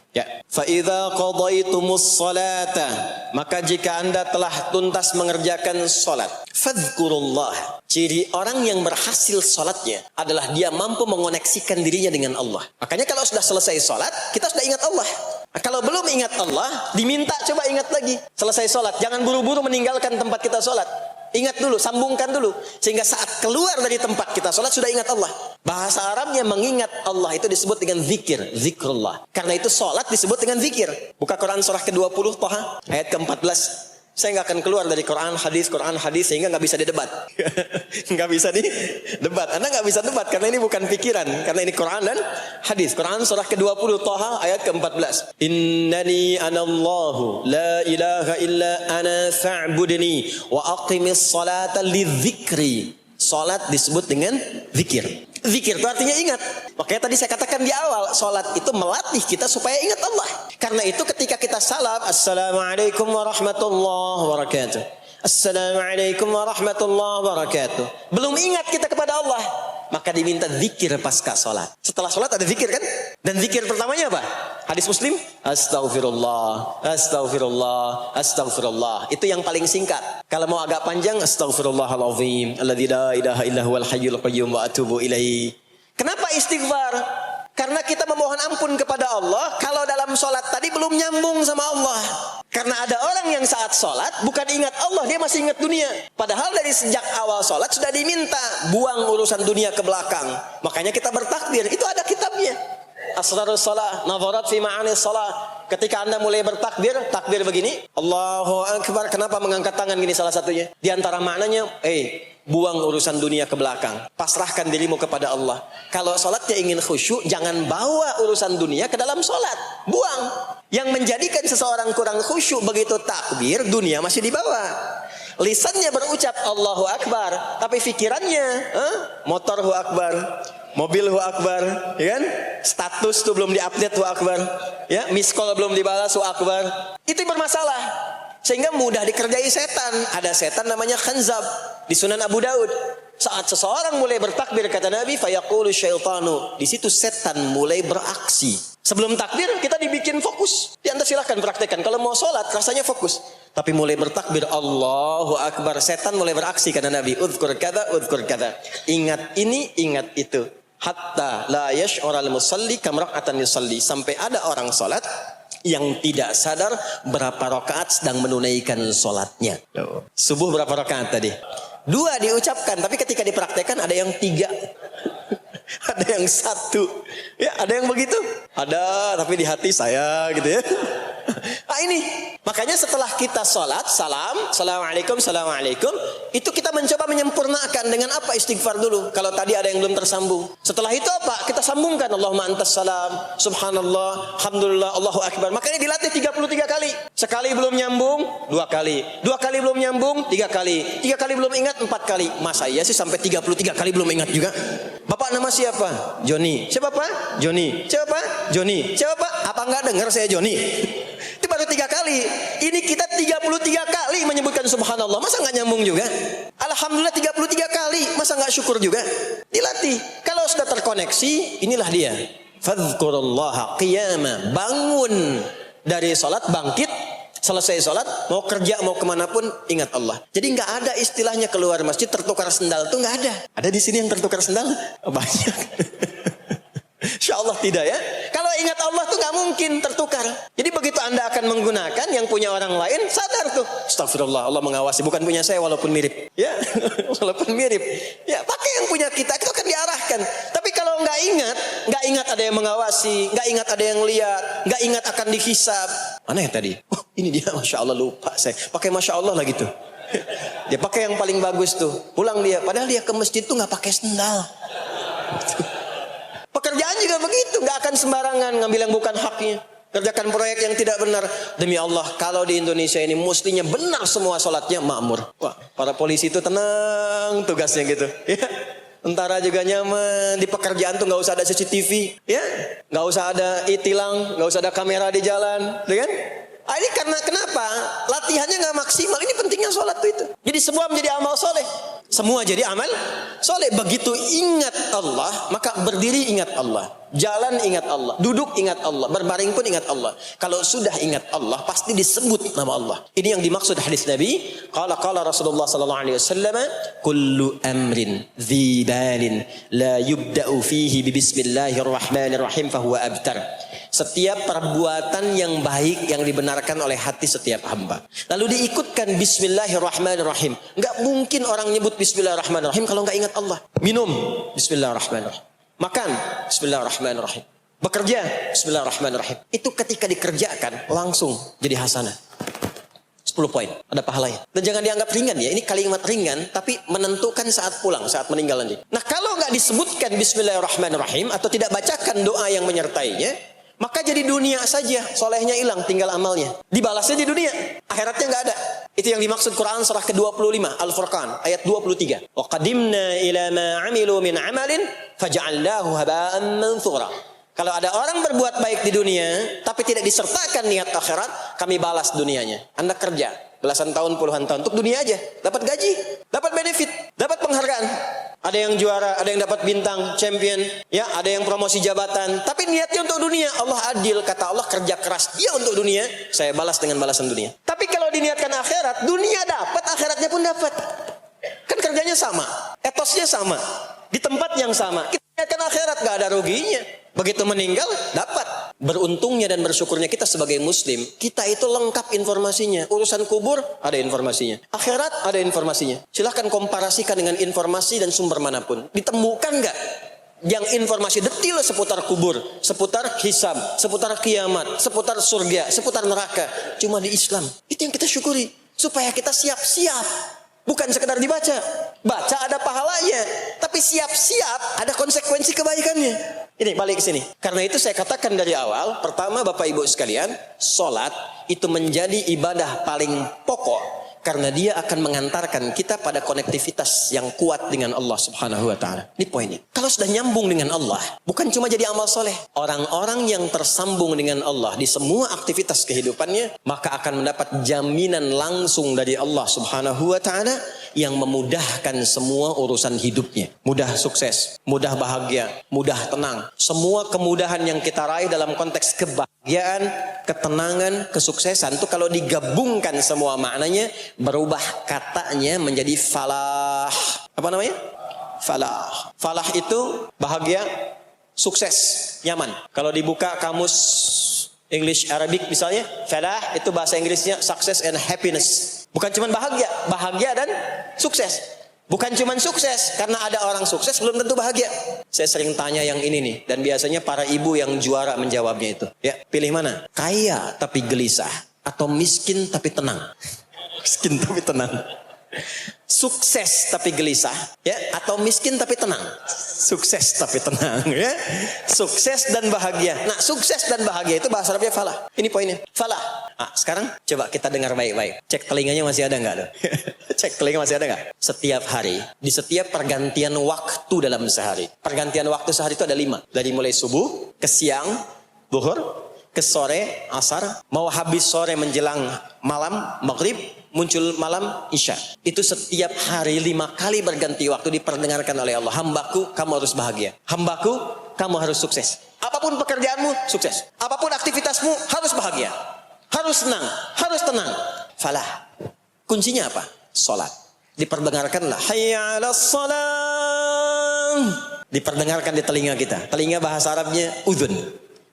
Ya, fa idza qadaytumus salata, maka jika Anda telah tuntas mengerjakan salat, fadzkurullah. Ciri orang yang berhasil salatnya adalah dia mampu mengoneksikan dirinya dengan Allah. Makanya kalau sudah selesai salat, kita sudah ingat Allah. Nah, kalau belum ingat Allah, diminta coba ingat lagi. Selesai salat, jangan buru-buru meninggalkan tempat kita salat. Ingat dulu, sambungkan dulu. Sehingga saat keluar dari tempat kita sholat sudah ingat Allah. Bahasa Arabnya mengingat Allah itu disebut dengan zikir, zikrullah. Karena itu sholat disebut dengan zikir. Buka Quran surah ke-20 Thaha ayat ke-14. Saya nggak akan keluar dari Quran hadis sehingga nggak bisa didebat. Nggak bisa didebat. Anda nggak bisa debat karena ini bukan pikiran, karena ini Quran dan hadis. Quran surah ke-20 Thaha ayat ke-14. Innani anallahu la ilaha illa ana fa'budni wa aqimis salata lidzikri. Salat disebut dengan zikir. Zikir itu artinya ingat. Makanya tadi saya katakan di awal, salat itu melatih kita supaya ingat Allah. Karena itu ketika kita salam, assalamualaikum warahmatullahi wabarakatuh, assalamualaikum warahmatullahi wabarakatuh, belum ingat kita kepada Allah, maka diminta zikir pasca salat. Setelah salat ada zikir kan? Dan zikir pertamanya apa? Hadis Muslim, astaghfirullah, astaghfirullah, astaghfirullah. Itu yang paling singkat. Kalau mau agak panjang, astaghfirullahalazim, alladzi la ilaha illa huwal hayyul qayyum wa atubu ilaihi. Kenapa istighfar? Karena kita memohon ampun kepada Allah kalau dalam sholat tadi belum nyambung sama Allah. Karena ada orang yang saat sholat bukan ingat Allah, dia masih ingat dunia. Padahal dari sejak awal sholat sudah diminta buang urusan dunia ke belakang. Makanya kita bertakbir, itu ada kitabnya. Asrarus salah, nadharat fi ma'anis salah. Ketika Anda mulai bertakbir, takbir begini, Allahu Akbar. Kenapa mengangkat tangan gini salah satunya? Di antara maknanya, buang urusan dunia ke belakang. Pasrahkan dirimu kepada Allah. Kalau sholatnya ingin khusyuk, jangan bawa urusan dunia ke dalam sholat. Buang. Yang menjadikan seseorang kurang khusyuk begitu takbir, dunia masih dibawa. Lisannya berucap Allahu Akbar, tapi pikirannya motor Hu Akbar, mobil Hu Akbar, ya kan? Status tuh belum diupdate Hu Akbar, ya, miss call belum dibalas Hu Akbar. Itu bermasalah. Sehingga mudah dikerjai setan. Ada setan namanya khanzab di Sunan Abu Daud. Saat seseorang mulai bertakbir kata Nabi, fayaqulu syaitanu, di situ setan mulai beraksi. Sebelum takbir kita dibikin fokus. Anda silahkan praktekkan. Kalau mau sholat rasanya fokus. Tapi mulai bertakbir Allahu Akbar, setan mulai beraksi kata Nabi. Udzkur kada, udzkur kada. Ingat ini, ingat itu. Hatta la yash'ural musalli kam rak'atan yusalli. Sampai ada orang salat yang tidak sadar berapa rakaat sedang menunaikan salatnya. Subuh berapa rakaat tadi? 2 diucapkan, tapi ketika dipraktekkan ada yang 3. Ada yang 1. Ya, ada yang begitu. Ada, tapi di hati saya gitu ya. Nah ini, makanya setelah kita sholat, salam, assalamualaikum, assalamualaikum, itu kita mencoba menyempurnakan dengan apa? Istighfar dulu. Kalau tadi ada yang belum tersambung. Setelah itu apa? Kita sambungkan. Allahumma antas salam, subhanallah, alhamdulillah, Allahu Akbar. Makanya dilatih 33 kali. Sekali belum nyambung, 2 kali. 2 kali belum nyambung, 3 kali. 3 kali belum ingat, 4 kali. Masa iya sih sampai 33 kali belum ingat juga? Bapak nama siapa? Joni. Siapa Pak? Joni. Siapa Pak? Joni. Siapa Pak? Apa enggak dengar saya Joni? Itu baru 3 kali. Ini kita 33 kali menyebutkan subhanallah. Masa nggak nyambung juga? Alhamdulillah 33 kali. Masa nggak syukur juga? Dilatih. Kalau sudah terkoneksi, inilah dia. Fadhkurullaha qiyama. Bangun dari sholat, bangkit. Selesai sholat, mau kerja, mau kemanapun, ingat Allah. Jadi nggak ada istilahnya keluar masjid tertukar sendal. Itu nggak ada. Ada di sini yang tertukar sendal? Banyak. Insya Allah tidak ya. Kalau ingat Allah tuh nggak mungkin tertukar. Jadi begitu Anda akan menggunakan yang punya orang lain, sadar tuh. Astagfirullah, Allah mengawasi. Bukan punya saya walaupun mirip. Ya, walaupun mirip. Ya, pakai yang punya kita, itu akan diarahkan. Tapi kalau nggak ingat ada yang mengawasi, nggak ingat ada yang lihat, nggak ingat akan dihisab. Mana yang tadi? Oh, ini dia, Masya Allah lupa saya. Pakai Masya Allah lah gitu. Dia pakai yang paling bagus tuh. Pulang dia, padahal dia ke masjid tuh nggak pakai sendal. Pekerjaan juga begitu, nggak akan sembarangan ngambil yang bukan haknya, kerjakan proyek yang tidak benar. Demi Allah, kalau di Indonesia ini mestinya benar semua sholatnya makmur. Wah, para polisi itu tenang tugasnya gitu. Ya, tentara juga nyaman. Di pekerjaan tuh nggak usah ada CCTV, ya, nggak usah ada e-tilang, nggak usah ada kamera di jalan, ya kan? Ah, ini karena kenapa? Latihannya nggak maksimal. Ini pentingnya sholat tuh itu. Jadi semua menjadi amal soleh. Semua jadi amal soleh. Begitu ingat Allah, maka berdiri ingat Allah, jalan ingat Allah, duduk ingat Allah, berbaring pun ingat Allah. Kalau sudah ingat Allah, pasti disebut nama Allah. Ini yang dimaksud hadis Nabi. Qala Rasulullah sallallahu alaihi wasallam, kullu amrin dhi balin la yubda'u fihi bi bismillahirrahmanirrahim fahuwa abtar. Setiap perbuatan yang baik yang dibenarkan oleh hati setiap hamba, lalu diikutkan bismillahirrahmanirrahim. Enggak mungkin orang nyebut bismillahirrahmanirrahim kalau enggak ingat Allah. Minum, bismillahirrahmanirrahim. Makan, bismillahirrahmanirrahim. Bekerja, bismillahirrahmanirrahim. Itu ketika dikerjakan langsung jadi hasanah. 10 poin, ada pahalanya. Dan jangan dianggap ringan ya. Ini kalimat ringan, tapi menentukan saat pulang, saat meninggal nanti. Nah, kalau nggak disebutkan bismillahirrahmanirrahim atau tidak bacakan doa yang menyertainya, maka jadi dunia saja, solehnya hilang, tinggal amalnya. Dibalasnya di dunia, akhiratnya nggak ada. Itu yang dimaksud Quran surah ke-25, Al-Furqan, ayat 23. Wa qadimna ila ma 'amilu min 'amalin faj'alnahu haba'an manthura. Kalau ada orang berbuat baik di dunia, tapi tidak disertakan niat akhirat, kami balas dunianya. Anda kerja belasan tahun, puluhan tahun untuk dunia aja, dapat gaji, dapat benefit, dapat penghargaan. Ada yang juara, ada yang dapat bintang, champion, ya, ada yang promosi jabatan, tapi niatnya untuk dunia. Allah adil, kata Allah, kerja keras dia untuk dunia, saya balas dengan balasan dunia. Tapi kalau diniatkan akhirat, dunia dapat, akhiratnya pun dapat. Kan kerjanya sama, etosnya sama, di tempat yang sama. Kita niatkan akhirat, gak ada ruginya. Begitu meninggal, dapat. Beruntungnya dan bersyukurnya kita sebagai muslim, kita itu lengkap informasinya. Urusan kubur, ada informasinya. Akhirat, ada informasinya. Silahkan komparasikan dengan informasi dan sumber manapun. Ditemukan nggak yang informasi detil seputar kubur, seputar hisab, seputar kiamat, seputar surga, seputar neraka? Cuma di Islam. Itu yang kita syukuri. Supaya kita siap-siap. Bukan sekedar dibaca. Baca ada pahalanya. Tapi siap-siap ada konsekuensi kebaikannya. Ini balik ke sini. Karena itu saya katakan dari awal. Pertama Bapak Ibu sekalian. Sholat itu menjadi ibadah paling pokok. Karena dia akan mengantarkan kita pada konektivitas yang kuat dengan Allah subhanahu wa ta'ala. Ini poinnya. Kalau sudah nyambung dengan Allah. Bukan cuma jadi amal soleh. Orang-orang yang tersambung dengan Allah di semua aktivitas kehidupannya. Maka akan mendapat jaminan langsung dari Allah subhanahu wa ta'ala. Yang memudahkan semua urusan hidupnya. Mudah sukses. Mudah bahagia. Mudah tenang. Semua kemudahan yang kita raih dalam konteks kebaikan. Kebahagiaan, ketenangan, kesuksesan itu kalau digabungkan semua maknanya berubah katanya menjadi falah. Apa namanya? Falah. Falah itu bahagia, sukses, nyaman. Kalau dibuka kamus English Arabic misalnya, falah itu bahasa Inggrisnya success and happiness. Bukan cuma bahagia, bahagia dan sukses. Bukan cuma sukses, karena ada orang sukses belum tentu bahagia. Saya sering tanya yang ini nih, dan biasanya para ibu yang juara menjawabnya itu. Ya, pilih mana? Kaya tapi gelisah, atau miskin tapi tenang? Miskin tapi tenang. Sukses tapi gelisah, ya, atau miskin tapi tenang? Sukses tapi tenang, ya. Sukses dan bahagia. Nah, sukses dan bahagia itu bahasa Arabnya falah. Ini poinnya, falah. Nah, sekarang coba kita dengar baik-baik. Cek telinganya masih ada nggak? Cek telinga masih ada nggak? Setiap hari, di setiap pergantian waktu dalam sehari. Pergantian waktu sehari itu ada 5. Dari mulai subuh, ke siang, zuhur, ke sore, asar, mau habis sore menjelang malam, maghrib, muncul malam, isya. Itu setiap hari 5 kali berganti waktu diperdengarkan oleh Allah. Hambaku, kamu harus bahagia. Hambaku, kamu harus sukses. Apapun pekerjaanmu, sukses. Apapun aktivitasmu, harus bahagia. Harus senang, harus tenang. Falah. Kuncinya apa? Salat. Diperdengarkanlah hayya 'alas salam. Diperdengarkan di telinga kita. Telinga bahasa Arabnya udhun.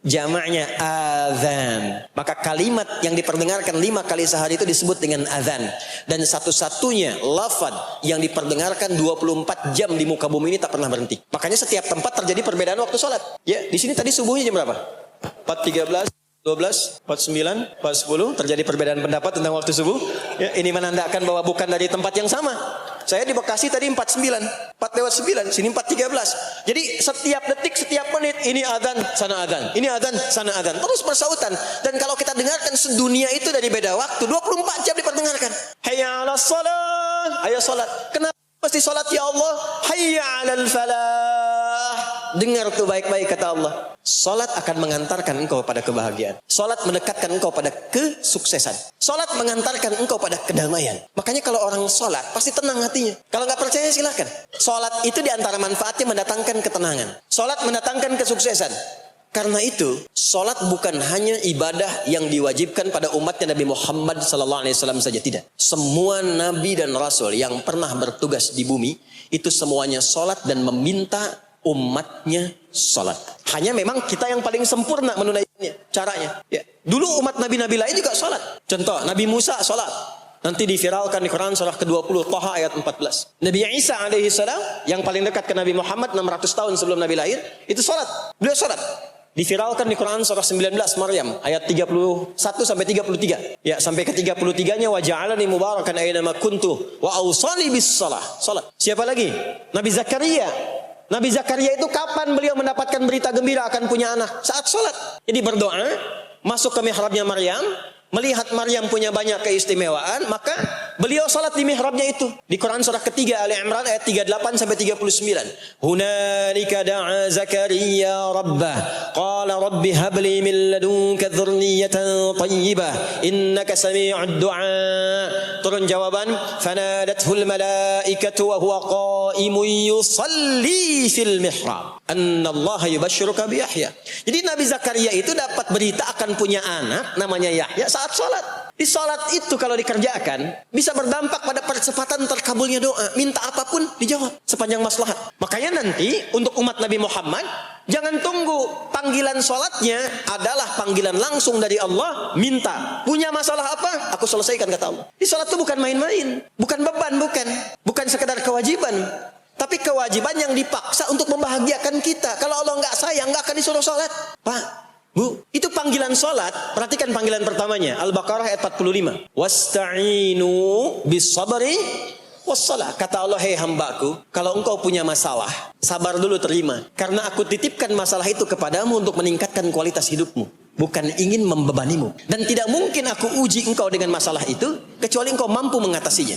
Jamaknya azan. Maka kalimat yang diperdengarkan 5 kali sehari itu disebut dengan azan. Dan satu-satunya lafaz yang diperdengarkan 24 jam di muka bumi ini tak pernah berhenti. Makanya setiap tempat terjadi perbedaan waktu sholat. Ya, di sini tadi subuhnya jam berapa? 4.13, 12, 49, 4.10. Terjadi perbedaan pendapat tentang waktu subuh. Ya, ini menandakan bahwa bukan dari tempat yang sama. Saya di Bekasi tadi 49, 4:09, sini 4:13. Jadi setiap detik, setiap menit, ini adzan, sana adzan. Ini adzan, sana adzan. Terus bersautan. Dan kalau kita dengarkan sedunia itu dari beda waktu, 24 jam diperdengarkan. Hayya 'alas salat. Ayo salat. Kenapa mesti salat ya Allah? Hayya 'alal falah. Dengar tuh baik-baik kata Allah. Salat akan mengantarkan engkau pada kebahagiaan. Salat mendekatkan engkau pada kesuksesan. Salat mengantarkan engkau pada kedamaian. Makanya kalau orang salat pasti tenang hatinya. Kalau nggak percaya silakan. Salat itu diantara manfaatnya mendatangkan ketenangan. Salat mendatangkan kesuksesan. Karena itu, salat bukan hanya ibadah yang diwajibkan pada umatnya Nabi Muhammad SAW saja, tidak. Semua nabi dan rasul yang pernah bertugas di bumi itu semuanya salat dan meminta umatnya salat. Hanya memang kita yang paling sempurna menunaikannya, caranya. Ya. Dulu umat nabi-nabi lain juga salat. Contoh, Nabi Musa salat. Nanti diviralkan di Quran surah ke-20, Thaha ayat 14. Nabi Isa alaihi salam yang paling dekat ke Nabi Muhammad 600 tahun sebelum Nabi lahir, itu salat. Beliau salat. Diviralkan di Quran surah 19 Maryam ayat 31 sampai 33. Ya, sampai ke 33-nya wa ja'alani mubarakan aina ma kuntu wa awsani bis shalah. Salat. Siapa lagi? Nabi Zakaria. Nabi Zakaria itu kapan beliau mendapatkan berita gembira akan punya anak? Saat sholat. Jadi berdoa, masuk ke mihrabnya Maryam, melihat Maryam punya banyak keistimewaan, maka beliau sholat di mihrabnya itu. Di Quran surah ketiga Ali Imran ayat 38 sampai 39. Hunalika da'a Zakaria rabbah, qala rabbi habli min ladunka dzurriyyatan thayyibah, innaka sami'ud du'a. Turun jawaban, fanadathul malaikatu wa huwa qa'imun yusalli fil mihrab, annallaha yubashshiruka bi Yahya. Jadi Nabi Zakaria itu dapat berita akan punya anak namanya Yahya saat sholat. Di sholat itu kalau dikerjakan bisa berdampak pada percepatan terkabulnya doa. Minta apapun dijawab sepanjang maslahat. Makanya nanti untuk umat Nabi Muhammad jangan tunggu, panggilan sholatnya adalah panggilan langsung dari Allah. Minta, punya masalah apa? Aku selesaikan kata Allah. Di sholat itu bukan main-main, bukan beban, bukan sekedar kewajiban, tapi kewajiban yang dipaksa untuk membahagiakan kita. Kalau Allah nggak sayang, nggak akan disuruh sholat. Pak, Bu, itu panggilan sholat. Perhatikan panggilan pertamanya, Al-Baqarah ayat 45. Wasta'inu bis sabri wassalah. Kata Allah, hei hambaku, kalau engkau punya masalah, sabar dulu terima. Karena aku titipkan masalah itu kepadamu untuk meningkatkan kualitas hidupmu, bukan ingin membebanimu. Dan tidak mungkin aku uji engkau dengan masalah itu kecuali engkau mampu mengatasinya.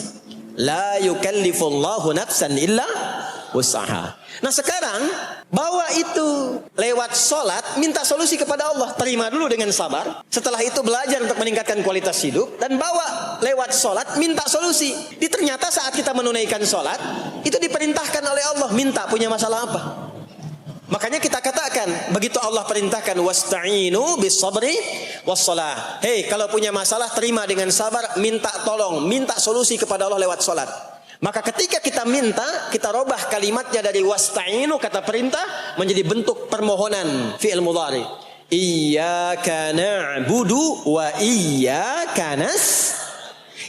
La yukallifullahu nafsan illa usaha. Nah sekarang bawa itu lewat sholat, minta solusi kepada Allah. Terima dulu dengan sabar. Setelah itu belajar untuk meningkatkan kualitas hidup. Dan bawa lewat sholat, minta solusi. Ternyata saat kita menunaikan sholat, itu diperintahkan oleh Allah. Minta, punya masalah apa? Makanya kita katakan, begitu Allah perintahkan wasta'inu bis-sabri was-shalah. Hei, kalau punya masalah terima dengan sabar, minta tolong, minta solusi kepada Allah lewat salat. Maka ketika kita minta, kita robah kalimatnya dari wasta'inu kata perintah menjadi bentuk permohonan fi'il mudhari. Iyyaka na'budu wa iyyaka nasta'in.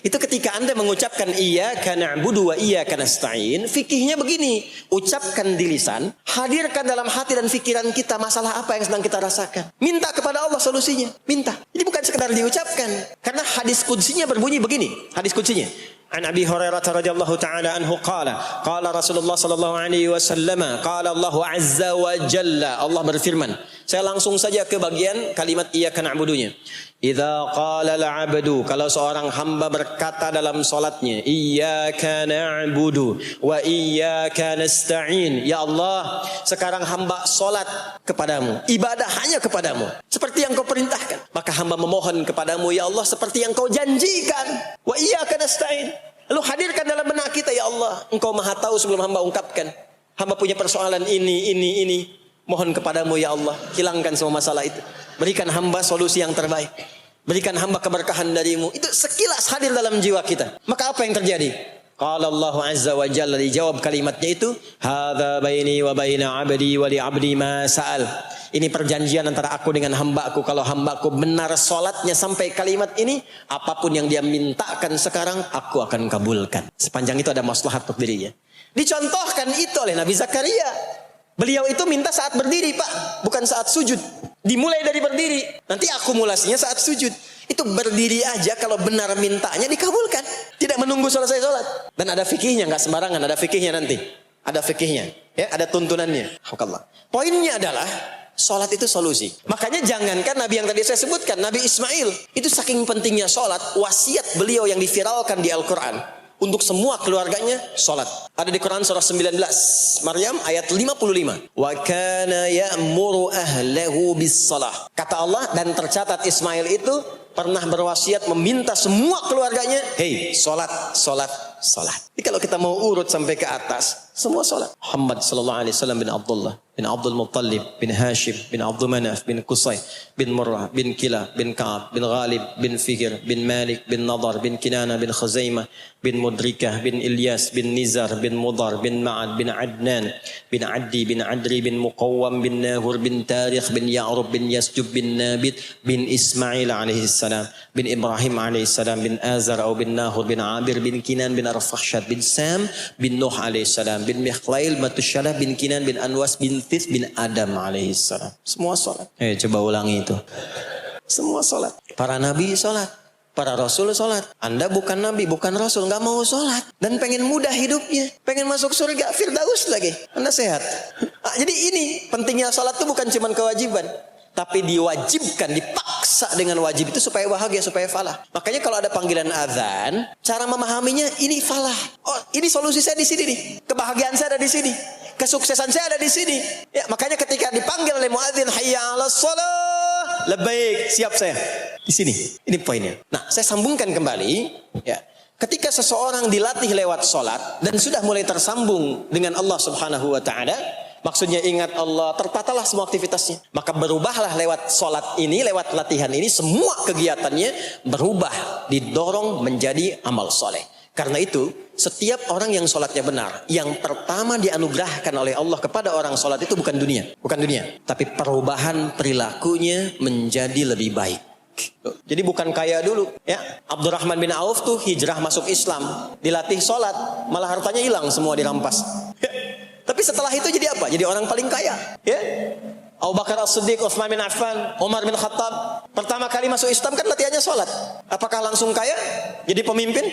Itu ketika Anda mengucapkan iyyaka na'budu wa iyyaka nasta'in, fikihnya begini, ucapkan di lisan, hadirkan dalam hati dan pikiran kita masalah apa yang sedang kita rasakan. Minta kepada Allah solusinya, minta. Jadi bukan sekedar diucapkan. Karena hadis qudsinya berbunyi begini, hadis qudsinya. An Abi Hurairah radhiyallahu ta'ala anhu qala Rasulullah sallallahu alaihi wasallam qala Allah azza wa jalla, Allah berfirman. Saya langsung saja ke bagian kalimat iyyaka na'budunya. Idza qala al-'abdu, kalau seorang hamba berkata dalam salatnya, iyyaka na'budu wa iyyaka nasta'in. Ya Allah, sekarang hamba salat kepadamu, ibadah hanya kepadamu, seperti yang kau perintahkan. Maka hamba memohon kepadamu, ya Allah, seperti yang kau janjikan. Wa iyyaka nasta'in. Lalu hadirkan dalam benak kita, ya Allah, engkau maha tahu sebelum hamba ungkapkan. Hamba punya persoalan ini. Mohon kepadamu ya Allah, hilangkan semua masalah itu. Berikan hamba solusi yang terbaik. Berikan hamba keberkahan darimu. Itu sekilas hadir dalam jiwa kita. Maka apa yang terjadi? Qala Allah azza wa jalla, dijawab kalimatnya itu, hadza baini wa baina 'abdi wa li 'abdi ma sa'al. Ini perjanjian antara aku dengan hambaku. Kalau hambaku benar salatnya sampai kalimat ini, apapun yang dia mintakan sekarang, aku akan kabulkan. Sepanjang itu ada maslahat untuk dirinya. Dicontohkan itu oleh Nabi Zakaria. Beliau itu minta saat berdiri, Pak, bukan saat sujud. Dimulai dari berdiri, nanti akumulasinya saat sujud. Itu berdiri aja kalau benar mintanya dikabulkan. Tidak menunggu selesai sholat. Dan ada fikihnya, nggak sembarangan, ada fikihnya nanti. Ada fikihnya, ya, ada tuntunannya. Alhamdulillah. Poinnya adalah sholat itu solusi. Makanya jangankan Nabi yang tadi saya sebutkan, Nabi Ismail, itu saking pentingnya sholat, wasiat beliau yang diviralkan di Al-Quran. Untuk semua keluarganya sholat. Ada di Quran surah 19 Maryam ayat 55. Wa kana ya'muru ahlahu bis salah. Kata Allah, dan tercatat Ismail itu pernah berwasiat meminta semua keluarganya, hei, sholat. Jadi kalau kita mau urut sampai ke atas, semua sholat. Muhammad sallallahu alaihi wasallam bin Abdullah bin Abdul Muttalib bin Hashim bin Abdul Manaf bin Qusay bin Murrah bin Kilab bin Ka'ab bin Ghalib bin Fihr bin Malik bin Nadar bin Kinana bin Khuzaimah bin Mudrikah bin Ilyas bin Nizar bin Mudar bin Ma'ad bin Adnan bin Addi bin Adri bin Muqawwam bin Nahur bin Tarikh bin Ya'rub bin Yasjub bin Nabit bin Ismail alaihi salam bin Ibrahim alaihi salam bin Azar atau bin Nahur bin Abir bin Kinan bin Arfakhshad bin Sam bin Nuh alaihi salam bin Mikhlail Matusyalah bin Kinan bin Anwas bin Tis bin Adam alaihi salam. Semua salat. Coba ulangi itu. Semua salat. Para nabi salat. Para rasul salat. Anda bukan nabi, bukan rasul, nggak mau salat dan pengen mudah hidupnya, pengen masuk surga Firdaus lagi. Anda sehat. Jadi ini pentingnya salat itu bukan cuma kewajiban, tapi diwajibkan, dipaksa dengan wajib itu supaya bahagia, supaya falah. Makanya kalau ada panggilan azan, cara memahaminya ini falah. Oh, ini solusi saya di sini nih. Kebahagiaan saya ada di sini. Kesuksesan saya ada di sini. Ya, makanya ketika dipanggil oleh muadzin, hayya 'alas shalah, labbaik, siap saya. Di sini. Ini poinnya. Nah, saya sambungkan kembali, ya. Ketika seseorang dilatih lewat salat dan sudah mulai tersambung dengan Allah Subhanahu wa taala, maksudnya ingat Allah, tertatalah semua aktivitasnya. Maka berubahlah lewat sholat ini, lewat latihan ini, semua kegiatannya berubah, didorong menjadi amal soleh. Karena itu, setiap orang yang sholatnya benar, yang pertama dianugerahkan oleh Allah kepada orang sholat itu bukan dunia. Tapi perubahan perilakunya menjadi lebih baik. Jadi bukan kaya dulu, ya. Abdurrahman bin Auf tuh hijrah masuk Islam, dilatih sholat, malah hartanya hilang semua dirampas. Tapi setelah itu jadi apa? Jadi orang paling kaya, ya. Abu Bakar As-Siddiq, Utsman bin Affan, Umar bin Khattab, pertama kali masuk Islam kan latihannya sholat. Apakah langsung kaya? Jadi pemimpin?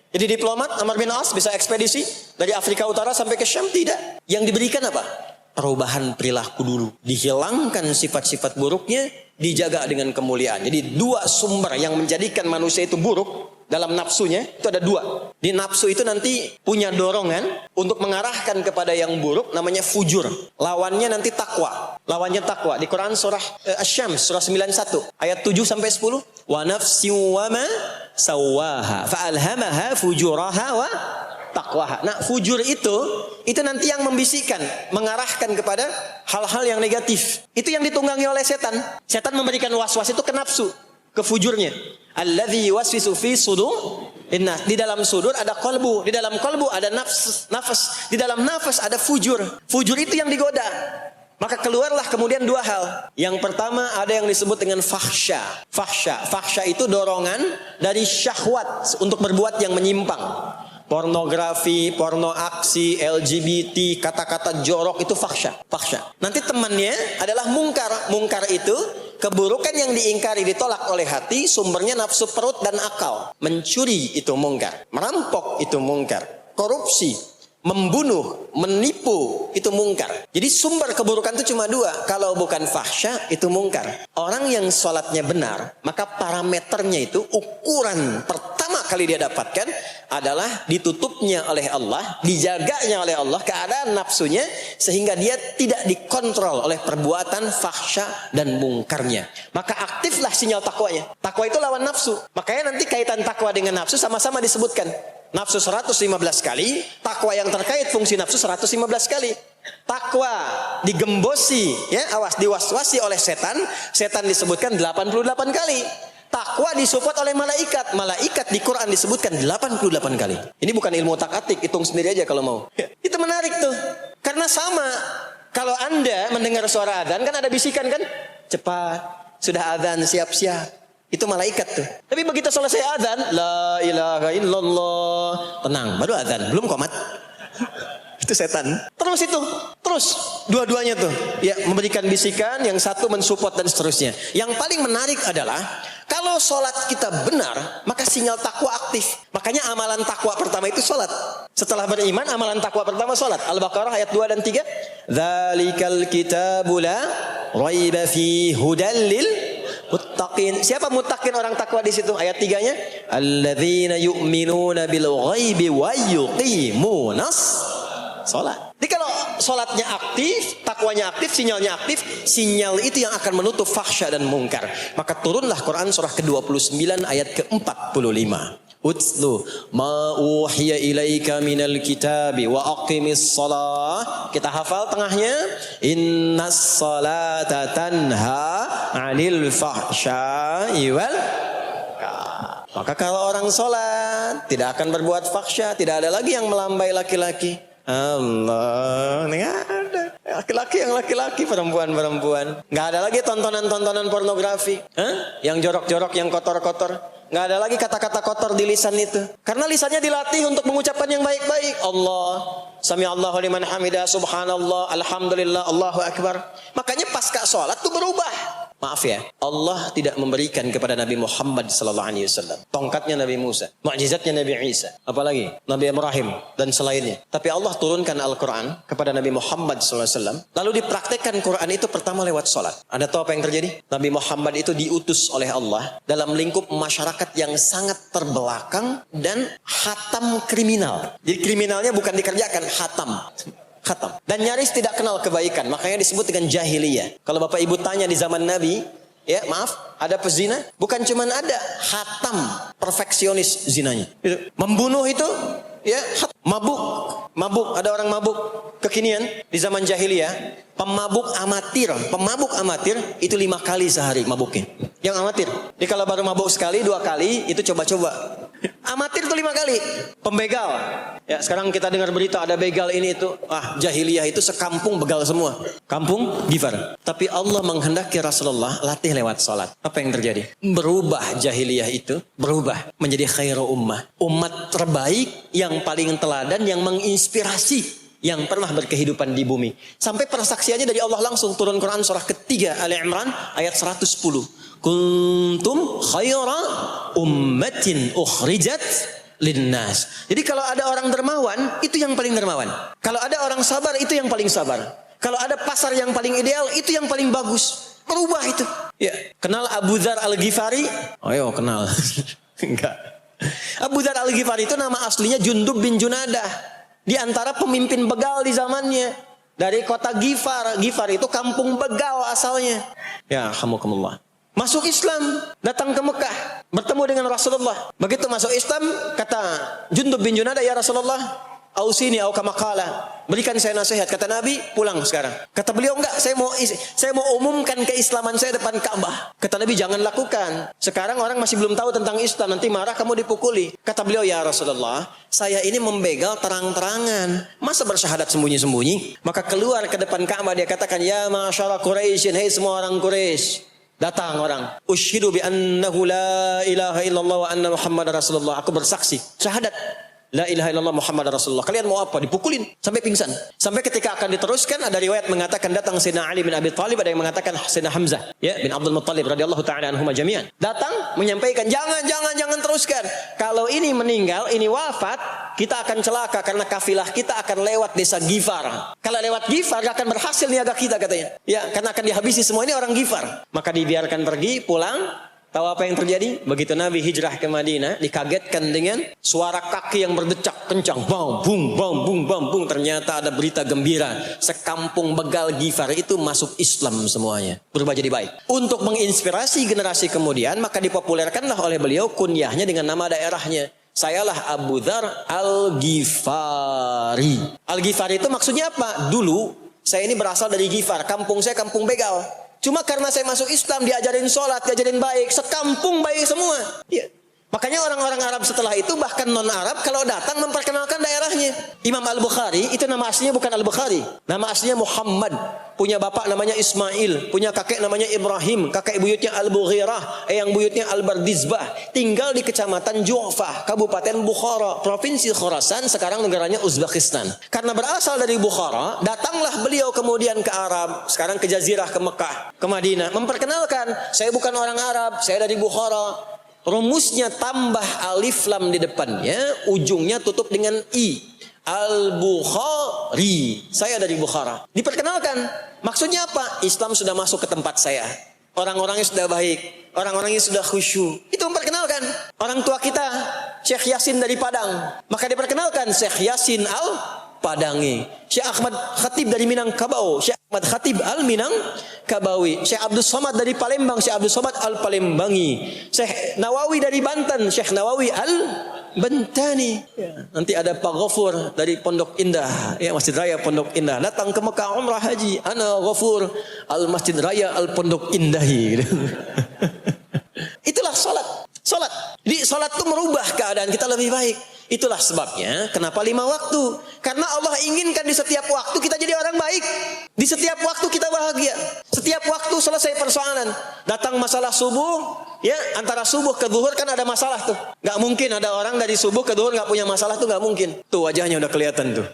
Jadi diplomat? Amr bin As bisa ekspedisi dari Afrika Utara sampai ke Syam? Tidak. Yang diberikan apa? Perubahan perilaku dulu. Dihilangkan sifat-sifat buruknya, dijaga dengan kemuliaan. Jadi dua sumber yang menjadikan manusia itu buruk dalam nafsunya, itu ada dua. Di nafsu itu nanti punya dorongan untuk mengarahkan kepada yang buruk, namanya fujur. Lawannya nanti takwa. Lawannya takwa. Di Quran surah Asy-Syams, surah 91, ayat 7-10. Wa nafsi wa ma sawaha fa'alhamaha fujuraha wa taqwa. taqwaha. Nah, fujur itu nanti yang membisikkan, mengarahkan kepada hal-hal yang negatif. Itu yang ditunggangi oleh setan. Setan memberikan was-was itu ke nafsu, ke fujurnya. Alladzi yuwaswisu fi sudur innas. Di dalam sudur ada kolbu, di dalam kolbu ada nafas, di dalam nafas ada fujur. Fujur itu yang digoda. Maka keluarlah kemudian dua hal. Yang pertama ada yang disebut dengan fahsya. Fahsya itu dorongan dari syahwat untuk berbuat yang menyimpang. Pornografi, porno aksi, LGBT, kata-kata jorok itu fahsya. Nanti temannya adalah mungkar. Mungkar itu keburukan yang diingkari, ditolak oleh hati, sumbernya nafsu perut dan akal. Mencuri itu mungkar. Merampok itu mungkar. Korupsi, membunuh, menipu itu mungkar. Jadi sumber keburukan itu cuma dua. Kalau bukan fahsya itu mungkar. Orang yang sholatnya benar, maka parameternya itu, ukuran pertama kali dia dapatkan adalah ditutupnya oleh Allah, dijaganya oleh Allah keadaan nafsunya, sehingga dia tidak dikontrol oleh perbuatan fahsya dan mungkarnya. Maka aktiflah sinyal takwanya. Takwa itu lawan nafsu. Makanya nanti kaitan takwa dengan nafsu sama-sama disebutkan. Nafsu 115 kali, takwa yang terkait fungsi nafsu 115 kali. Takwa digembosi, ya, diwaswasi oleh setan, setan disebutkan 88 kali. Takwa disupport oleh malaikat, malaikat di Quran disebutkan 88 kali. Ini bukan ilmu tak-atik, hitung sendiri aja kalau mau. Itu menarik tuh, karena sama. Kalau Anda mendengar suara adzan kan ada bisikan kan, cepat, sudah adzan, siap-siap. Itu malaikat tuh. Tapi begitu selesai adzan, la ilaha illallah, tenang, baru adzan, belum qomat. Itu setan. Terus dua-duanya tuh, ya, memberikan bisikan, yang satu mensupport dan seterusnya. Yang paling menarik adalah kalau sholat kita benar, maka sinyal takwa aktif. Makanya amalan takwa pertama itu sholat. Setelah beriman, amalan takwa pertama sholat. Al-Baqarah ayat 2 dan 3. Dzalikal kitabu la raiba fi hudal lil muttaqin. Siapa muttaqin, orang takwa di situ? Ayat 3-nya, alladzina yu'minuna bil ghaibi wa yuqimunas sholat. Jadi kalau sholatnya aktif, takwanya aktif, sinyalnya aktif, sinyal itu yang akan menutup fahsya dan mungkar. Maka turunlah Quran surah ke-29 ayat ke-45. Utslu ma uhiya ilaika minal kitabi wa aqimis shalah. Kita hafal tengahnya, innas salata tanha 'anil fahsya'i wal. Maka kalau orang sholat tidak akan berbuat fahsya, tidak ada lagi yang melambai laki-laki. Allah, nggak ada. Laki-laki yang laki-laki, perempuan-perempuan. Nggak ada lagi tontonan-tontonan pornografi. Yang jorok-jorok, yang kotor-kotor. Nggak ada lagi kata-kata kotor di lisan itu. Karena lisannya dilatih untuk mengucapkan yang baik-baik. Allah, sami'allahu liman hamidah, subhanallah, alhamdulillah, Allahu akbar. Makanya pasca sholat tuh berubah. Maaf ya, Allah tidak memberikan kepada Nabi Muhammad SAW tongkatnya Nabi Musa, mukjizatnya Nabi Isa, apalagi Nabi Ibrahim dan selainnya. Tapi Allah turunkan Al-Quran kepada Nabi Muhammad SAW, lalu dipraktekkan Quran itu pertama lewat sholat. Anda tahu apa yang terjadi? Nabi Muhammad itu diutus oleh Allah dalam lingkup masyarakat yang sangat terbelakang dan khatam kriminal. Jadi kriminalnya bukan dikerjakan, khatam. Dan nyaris tidak kenal kebaikan. Makanya disebut dengan jahiliyah. Kalau Bapak Ibu tanya di zaman Nabi, ya maaf, ada pezina? Bukan cuma ada, khatam, perfeksionis zinanya. Membunuh itu, ya, mabuk. Ada orang mabuk kekinian di zaman jahiliyah. Pemabuk amatir itu 5 kali sehari mabuknya. Yang amatir. Jadi kalau baru mabuk sekali, 2 kali, itu coba-coba. Amatir itu 5 kali. Pembegal. Ya, sekarang kita dengar berita ada begal ini itu. Jahiliyah itu sekampung begal semua. Kampung Gifar. Tapi Allah menghendaki Rasulullah latih lewat salat. Apa yang terjadi? Berubah jahiliyah itu, berubah menjadi khairu ummah. Umat terbaik yang paling teladan, yang menginspirasi, yang pernah berkehidupan di bumi. Sampai persaksiannya dari Allah langsung. Turun Quran surah ketiga Ali Imran ayat 110. Kuntum khaira ummatin ukhrijat linnas. Jadi kalau ada orang dermawan, itu yang paling dermawan. Kalau ada orang sabar, itu yang paling sabar. Kalau ada pasar yang paling ideal, itu yang paling bagus. Berubah itu. Ya, kenal Abu Dzar Al-Ghifari? Oh yo, kenal. Enggak. Abu Dzar Al-Ghifari itu nama aslinya Jundub bin Junadah. Di antara pemimpin begal di zamannya. Dari kota Gifar. Gifar itu kampung begal asalnya. Ya, hamukumullah. Masuk Islam, datang ke Mekah, bertemu dengan Rasulullah. Begitu masuk Islam, kata Jundub bin Junadah, ya Rasulullah, ausini au kama qala. Berikan saya nasihat. Kata Nabi, pulang sekarang. Kata beliau, enggak, saya mau umumkan keislaman saya depan Ka'bah. Kata Nabi, jangan lakukan. Sekarang orang masih belum tahu tentang Islam, nanti marah kamu dipukuli. Kata beliau, ya Rasulullah, saya ini membegal terang-terangan. Masa bersyahadat sembunyi-sembunyi? Maka keluar ke depan Ka'bah, dia katakan, ya masyara Quraisyin, hei semua orang Quraisy. Datang orang. Ushidu bi annahu la ilaha illallah wa anna Muhammad Rasulullah. Aku bersaksi. Syahadat. La ilaha illallah Muhammad Rasulullah. Kalian mau apa? Dipukulin sampai pingsan. Sampai ketika akan diteruskan, ada riwayat mengatakan datang Sayyidina Ali bin Abi Thalib, ada yang mengatakan Sayyidina Hamzah ya bin Abdul Muttalib radhiyallahu taala anhuma jami'an. Datang menyampaikan, jangan teruskan. Kalau ini meninggal, ini wafat, kita akan celaka karena kafilah kita akan lewat desa Ghifar. Kalau lewat Ghifar akan berhasil niaga kita katanya. Ya, karena akan dihabisi semua ini orang Ghifar. Maka dibiarkan pergi, pulang. Tahu apa yang terjadi? Begitu Nabi hijrah ke Madinah, dikagetkan dengan suara kaki yang berdecak kencang. Bang, bung, bang, bung, bang, bung. Ternyata ada berita gembira. Sekampung begal Ghifar itu masuk Islam semuanya. Berubah jadi baik. Untuk menginspirasi generasi kemudian, maka dipopulerkanlah oleh beliau kunyahnya dengan nama daerahnya. Sayalah Abu Dzar Al-Ghifari. Al-Ghifari itu maksudnya apa? Dulu, saya ini berasal dari Ghifar. Kampung saya kampung begal. Cuma karena saya masuk Islam, diajarin sholat, diajarin baik, sekampung baik semua. Ya. Makanya orang-orang Arab setelah itu, bahkan non-Arab, kalau datang memperkenalkan daerahnya. Imam Al-Bukhari, itu nama aslinya bukan Al-Bukhari. Nama aslinya Muhammad. Punya bapak namanya Ismail. Punya kakek namanya Ibrahim. Kakek buyutnya Al-Bughirah. Yang buyutnya Al-Bardizbah. Tinggal di kecamatan Ju'fah, Kabupaten Bukhara, Provinsi Khorasan, sekarang negaranya Uzbekistan. Karena berasal dari Bukhara, datanglah beliau kemudian ke Arab. Sekarang ke Jazirah, ke Mekah, ke Madinah. Memperkenalkan, saya bukan orang Arab, saya dari Bukhara. Rumusnya tambah alif lam di depannya, ujungnya tutup dengan i. Al-Bukhari. Saya dari Bukhara. Diperkenalkan. Maksudnya apa? Islam sudah masuk ke tempat saya. Orang-orangnya sudah baik. Orang-orangnya sudah khusyuk. Itu memperkenalkan. Orang tua kita, Syekh Yasin dari Padang. Maka diperkenalkan Syekh Yasin Al-Padangi. Syekh Ahmad Khatib dari Minangkabau. Syekh Ahmad Khatib Al-Minangkabawi. Syekh Abdul Somad dari Palembang. Syekh Abdul Somad Al-Palembangi. Syekh Nawawi dari Banten. Syekh Nawawi Al-Bantani. Ya. Nanti ada Pak Ghafur dari Pondok Indah. Ya, Masjid Raya Pondok Indah. Datang ke Mekah umrah haji. Ana Ghafur Al-Masjid Raya Al-Pondok Indahi. Itulah salat. Salat. Jadi salat itu merubah keadaan kita lebih baik. Itulah sebabnya kenapa 5 waktu. Karena Allah inginkan di setiap waktu kita jadi orang baik. Di setiap waktu kita bahagia. Setiap waktu selesai persoalan. Datang masalah subuh, ya antara subuh ke zuhur kan ada masalah tuh. Gak mungkin ada orang dari subuh ke zuhur gak punya masalah tuh, gak mungkin. Tuh wajahnya udah kelihatan tuh.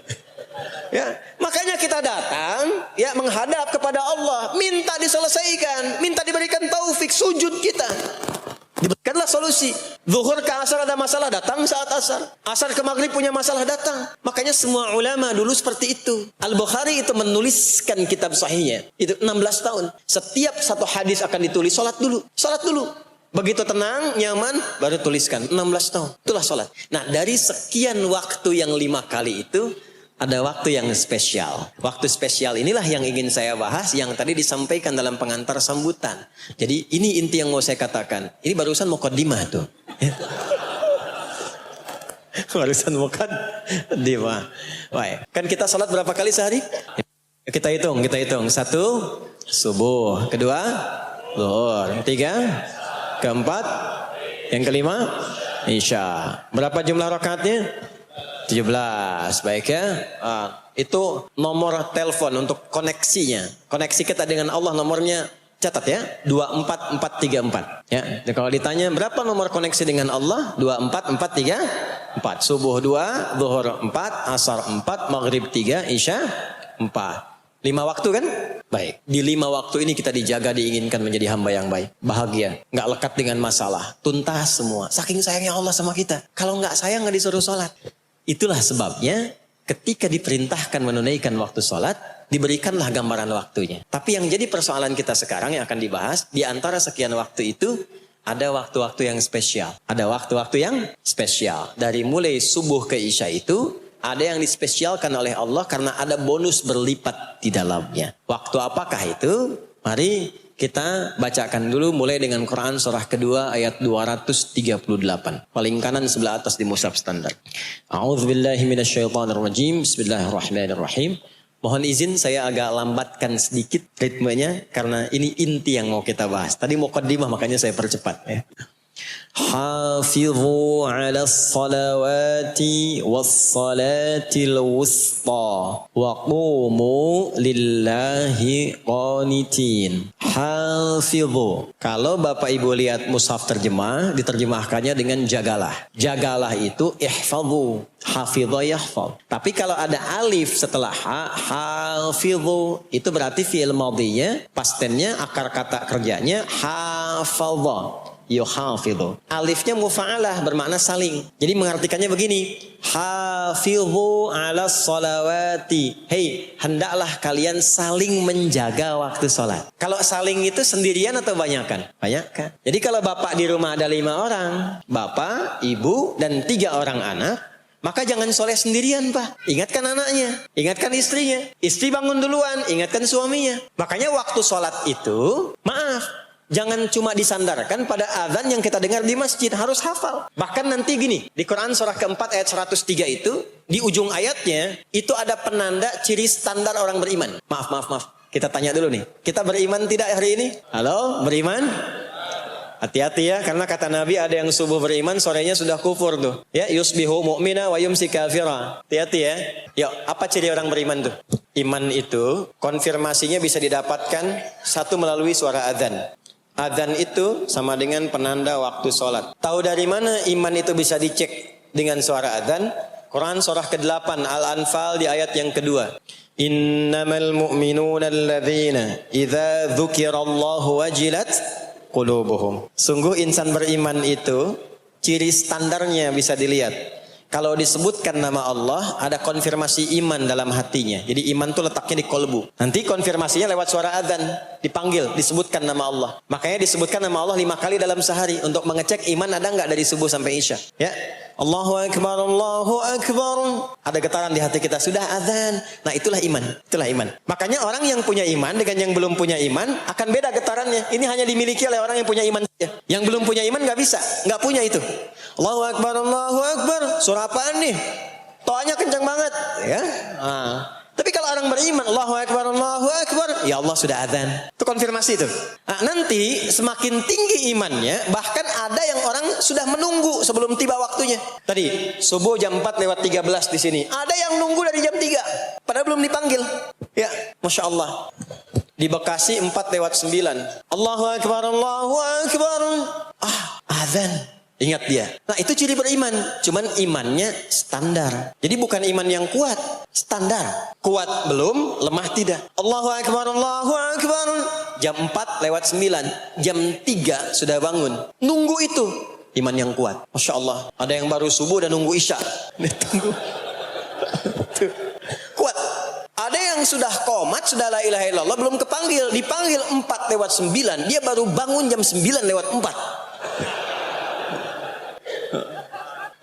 Ya, makanya kita datang ya menghadap kepada Allah, minta diselesaikan, minta diberikan taufik, sujud kita. Diberikanlah solusi. Zuhur ke asar ada masalah, datang saat asar. Asar ke maghrib punya masalah, datang. Makanya semua ulama dulu seperti itu. Al-Bukhari itu menuliskan kitab sahihnya. Itu 16 tahun. Setiap satu hadis akan ditulis, salat dulu. Salat dulu. Begitu tenang, nyaman, baru tuliskan. 16 tahun. Itulah salat. Nah, dari sekian waktu yang 5 kali itu, ada waktu yang spesial. Waktu spesial inilah yang ingin saya bahas, yang tadi disampaikan dalam pengantar sambutan. Jadi ini inti yang mau saya katakan. Ini barusan muqaddimah tuh. Barusan muqaddimah. Baik. Kan kita salat berapa kali sehari? Kita hitung. 1, subuh. 2, zuhur. 3, 4, yang kelima, isya. Berapa jumlah rakaatnya? 17, baik ya. Itu nomor telepon untuk koneksinya. Koneksi kita dengan Allah nomornya catat ya, 24434 ya. Dan kalau ditanya berapa nomor koneksi dengan Allah? 24434. Subuh 2, zuhur 4, asar 4, maghrib 3, isya 4. 5 waktu kan? Baik. Di 5 waktu ini kita dijaga, diinginkan menjadi hamba yang baik. Bahagia. Nggak lekat dengan masalah. Tuntas semua. Saking sayangnya Allah sama kita. Kalau nggak sayang nggak disuruh sholat. Itulah sebabnya ketika diperintahkan menunaikan waktu sholat, diberikanlah gambaran waktunya. Tapi yang jadi persoalan kita sekarang yang akan dibahas, di antara sekian waktu itu, ada waktu-waktu yang spesial. Ada waktu-waktu yang spesial. Dari mulai subuh ke isya itu, ada yang dispesialkan oleh Allah karena ada bonus berlipat di dalamnya. Waktu apakah itu? Mari kita bacakan dulu mulai dengan Quran surah kedua ayat 238. Paling kanan sebelah atas di mushaf standar. A'udzubillahi minasyaitonirrajim. Bismillahirrahmanirrahim. Mohon izin saya agak lambatkan sedikit ritmenya karena ini inti yang mau kita bahas. Tadi muqaddimah makanya saya percepat ya. Hafizu 'alas salawati was salatil wusta wa qumu lillahi qanitin. Hafizu. Kalau Bapak Ibu lihat mushaf terjemah, diterjemahkannya dengan jagalah. Jagalah itu ihfazu. Hafidha yahfaz. Tapi kalau ada alif setelah hafizu, itu berarti fi'il madhinya, past tense-nya, akar kata kerjanya hafadha. Yuhafidhu. Alifnya mufa'alah bermakna saling. Jadi mengartikannya begini. Hafidhu ala salawati. Hei, hendaklah kalian saling menjaga waktu sholat. Kalau saling itu sendirian atau banyakan? Banyakan. Jadi kalau bapak di rumah ada 5 orang. Bapak, ibu, dan 3 orang anak. Maka jangan soleh sendirian pak. Ingatkan anaknya. Ingatkan istrinya. Istri bangun duluan. Ingatkan suaminya. Makanya waktu sholat itu, maaf. Jangan cuma disandarkan pada azan yang kita dengar di masjid. Harus hafal. Bahkan nanti gini. Di Quran surah keempat ayat 103 itu. Di ujung ayatnya. Itu ada penanda ciri standar orang beriman. Maaf. Kita tanya dulu nih. Kita beriman tidak hari ini? Halo? Beriman? Hati-hati ya. Karena kata Nabi ada yang subuh beriman. Sorenya sudah kufur tuh. Ya. Yusbihu mu'mina wa yumsi kafira. Hati-hati ya. Yuk. Apa ciri orang beriman tuh? Iman itu. Konfirmasinya bisa didapatkan. Satu melalui suara azan. Adzan itu sama dengan penanda waktu sholat. Tahu dari mana iman itu bisa dicek dengan suara adzan? Quran surah ke-8 Al-Anfal di ayat yang kedua. Innamal mu'minuna alladzina idza dzukirallahu wajilat qulubuhum. Sungguh insan beriman itu ciri standarnya bisa dilihat. Kalau disebutkan nama Allah, ada konfirmasi iman dalam hatinya. Jadi iman itu letaknya di kolbu. Nanti konfirmasinya lewat suara adzan. Dipanggil, disebutkan nama Allah. Makanya disebutkan nama Allah 5 kali dalam sehari. Untuk mengecek iman ada nggak dari subuh sampai isya. Ya. Allahu Akbar, Allahu Akbar. Ada getaran di hati kita, sudah adzan. Nah itulah iman. Itulah iman. Makanya orang yang punya iman dengan yang belum punya iman akan beda getarannya. Ini hanya dimiliki oleh orang yang punya iman saja. Yang belum punya iman nggak bisa. Nggak punya itu. Allahu Akbar, Allahu Akbar. Surah apaan nih? Toanya kencang banget. Ya. Tapi kalau orang beriman, Allahu Akbar, Allahu Akbar, ya Allah sudah adzan. Itu konfirmasi itu. Nah, nanti semakin tinggi imannya, bahkan ada yang orang sudah menunggu sebelum tiba waktunya. Tadi subuh jam 4:13 di sini. Ada yang nunggu dari jam 3, padahal belum dipanggil. Ya, Masya Allah. Di Bekasi 4:09. Allahu Akbar, Allahu Akbar. Adzan. Ingat dia. Nah itu ciri beriman. Cuman imannya standar. Jadi bukan iman yang kuat. Standar. Kuat belum, lemah tidak. Allahu Akbar, Allahu Akbar. Jam 4:09. Jam 3 sudah bangun. Nunggu itu. Iman yang kuat. Masya Allah. Ada yang baru subuh dan nunggu isya. Tunggu. Kuat. Ada yang sudah qomat, sudah la ilaha illallah, belum kepanggil. Dipanggil 4:09. Dia baru bangun jam 9:04.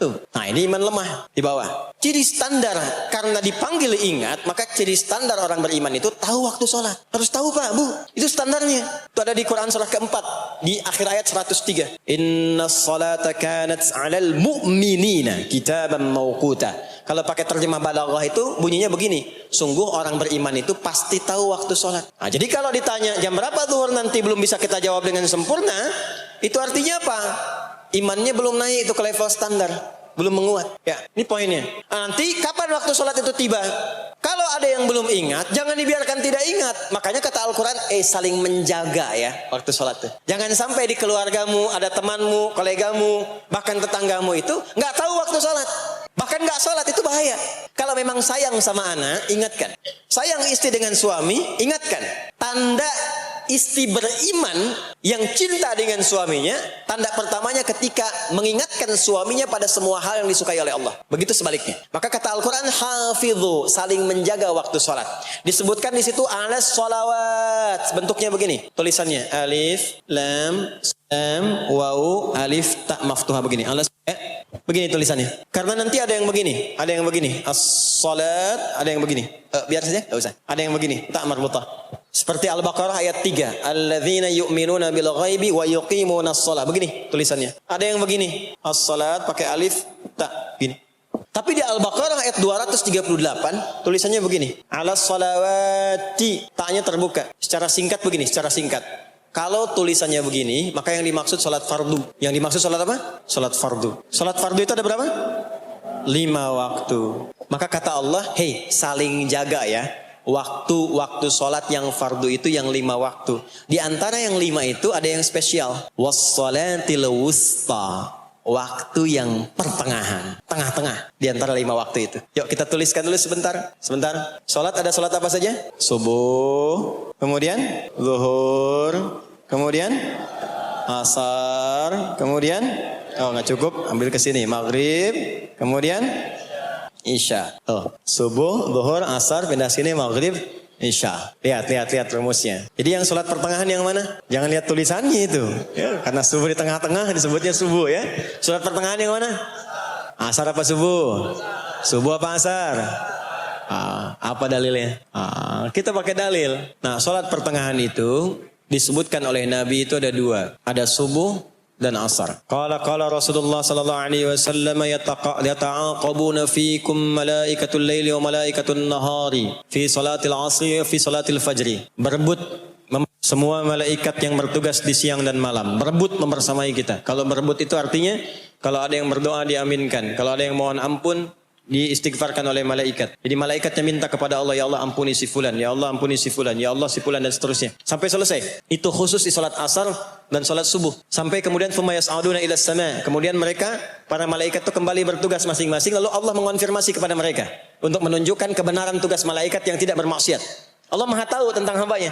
Nah ini iman lemah di bawah. Ciri standar karena dipanggil ingat, maka ciri standar orang beriman itu tahu waktu sholat. Harus tahu pak, bu. Itu standarnya. Itu ada di Quran surah keempat di akhir ayat 103. Innas salata kanat 'alal mu'minina kitaban mawquta. Kalau pakai terjemah balaghah itu bunyinya begini. Sungguh orang beriman itu pasti tahu waktu sholat. Nah, jadi kalau ditanya jam berapa zuhur nanti belum bisa kita jawab dengan sempurna, itu artinya apa? Imannya belum naik itu ke level standar. Belum menguat. Ya, ini poinnya. Nah, nanti kapan waktu sholat itu tiba? Kalau ada yang belum ingat, jangan dibiarkan tidak ingat. Makanya kata Al-Quran, saling menjaga ya waktu sholat itu. Jangan sampai di keluargamu, ada temanmu, kolegamu, bahkan tetanggamu itu nggak tahu waktu sholat. Bahkan nggak sholat itu bahaya. Kalau memang sayang sama anak, ingatkan. Sayang istri dengan suami, ingatkan. Tanda istri beriman yang cinta dengan suaminya, tanda pertamanya ketika mengingatkan suaminya pada semua hal yang disukai oleh Allah. Begitu sebaliknya. Maka kata Al-Quran, hafidhu, saling menjaga waktu sholat. Disebutkan di situ alas sholawat. Bentuknya begini, tulisannya alif, lam, wawu, alif, ta maftuha begini. Alas Begini tulisannya. Karena nanti ada yang begini, ada yang begini. As-salat, ada yang begini. Biar saja, enggak usah. Ada yang begini, tak marbutah. Seperti Al-Baqarah ayat 3. Alladzina yu'minuna bil ghaibi wa yuqimunas shalah. Begini tulisannya. Ada yang begini. As-salat pakai alif, tak gini. Tapi di Al-Baqarah ayat 238 tulisannya begini. Alas salawati, taknya terbuka. Secara singkat begini, secara singkat. Kalau tulisannya begini, maka yang dimaksud salat fardu. Yang dimaksud salat apa? Salat fardu. Salat fardu itu ada berapa? 5 waktu. Maka kata Allah, hei saling jaga ya. Waktu salat yang fardu itu yang 5 waktu. Di antara yang 5 itu ada yang spesial. Was-salatil wusta. Waktu yang pertengahan, tengah-tengah di antara 5 waktu itu. Yuk kita tuliskan dulu sebentar. Salat ada salat apa saja? Subuh, kemudian zuhur, kemudian asar, kemudian nggak cukup, ambil ke sini maghrib, kemudian isya. Subuh, zuhur, asar, pindah sini maghrib, isya. Lihat rumusnya. Jadi yang sholat pertengahan yang mana? Jangan lihat tulisannya itu. Ya, karena subuh di tengah-tengah disebutnya subuh ya. Sholat pertengahan yang mana? Asar apa subuh? Subuh apa asar? Apa dalilnya? Kita pakai dalil. Nah, sholat pertengahan itu disebutkan oleh Nabi itu ada 2. Ada subuh dan asar. Qala Rasulullah sallallahu alaihi wasallam yata'aqabuna fiikum malaikatul laili wa malaikatul nahari fi salatil asri wa fi salatil fajri. Berebut semua malaikat yang bertugas di siang dan malam. Berebut membersamai kita. Kalau berebut itu artinya kalau ada yang berdoa diaminkan, kalau ada yang mohon ampun diistighfarkan oleh malaikat. Jadi malaikatnya minta kepada Allah, ya Allah ampuni si fulan, ya Allah ampuni si fulan, ya Allah si fulan dan seterusnya. Sampai selesai. Itu khusus di salat asar dan salat subuh. Sampai kemudian thumma yas'aduna ila sama. Kemudian mereka para malaikat itu kembali bertugas masing-masing, lalu Allah mengonfirmasi kepada mereka untuk menunjukkan kebenaran tugas malaikat yang tidak bermaksiat. Allah Maha tahu tentang hambanya.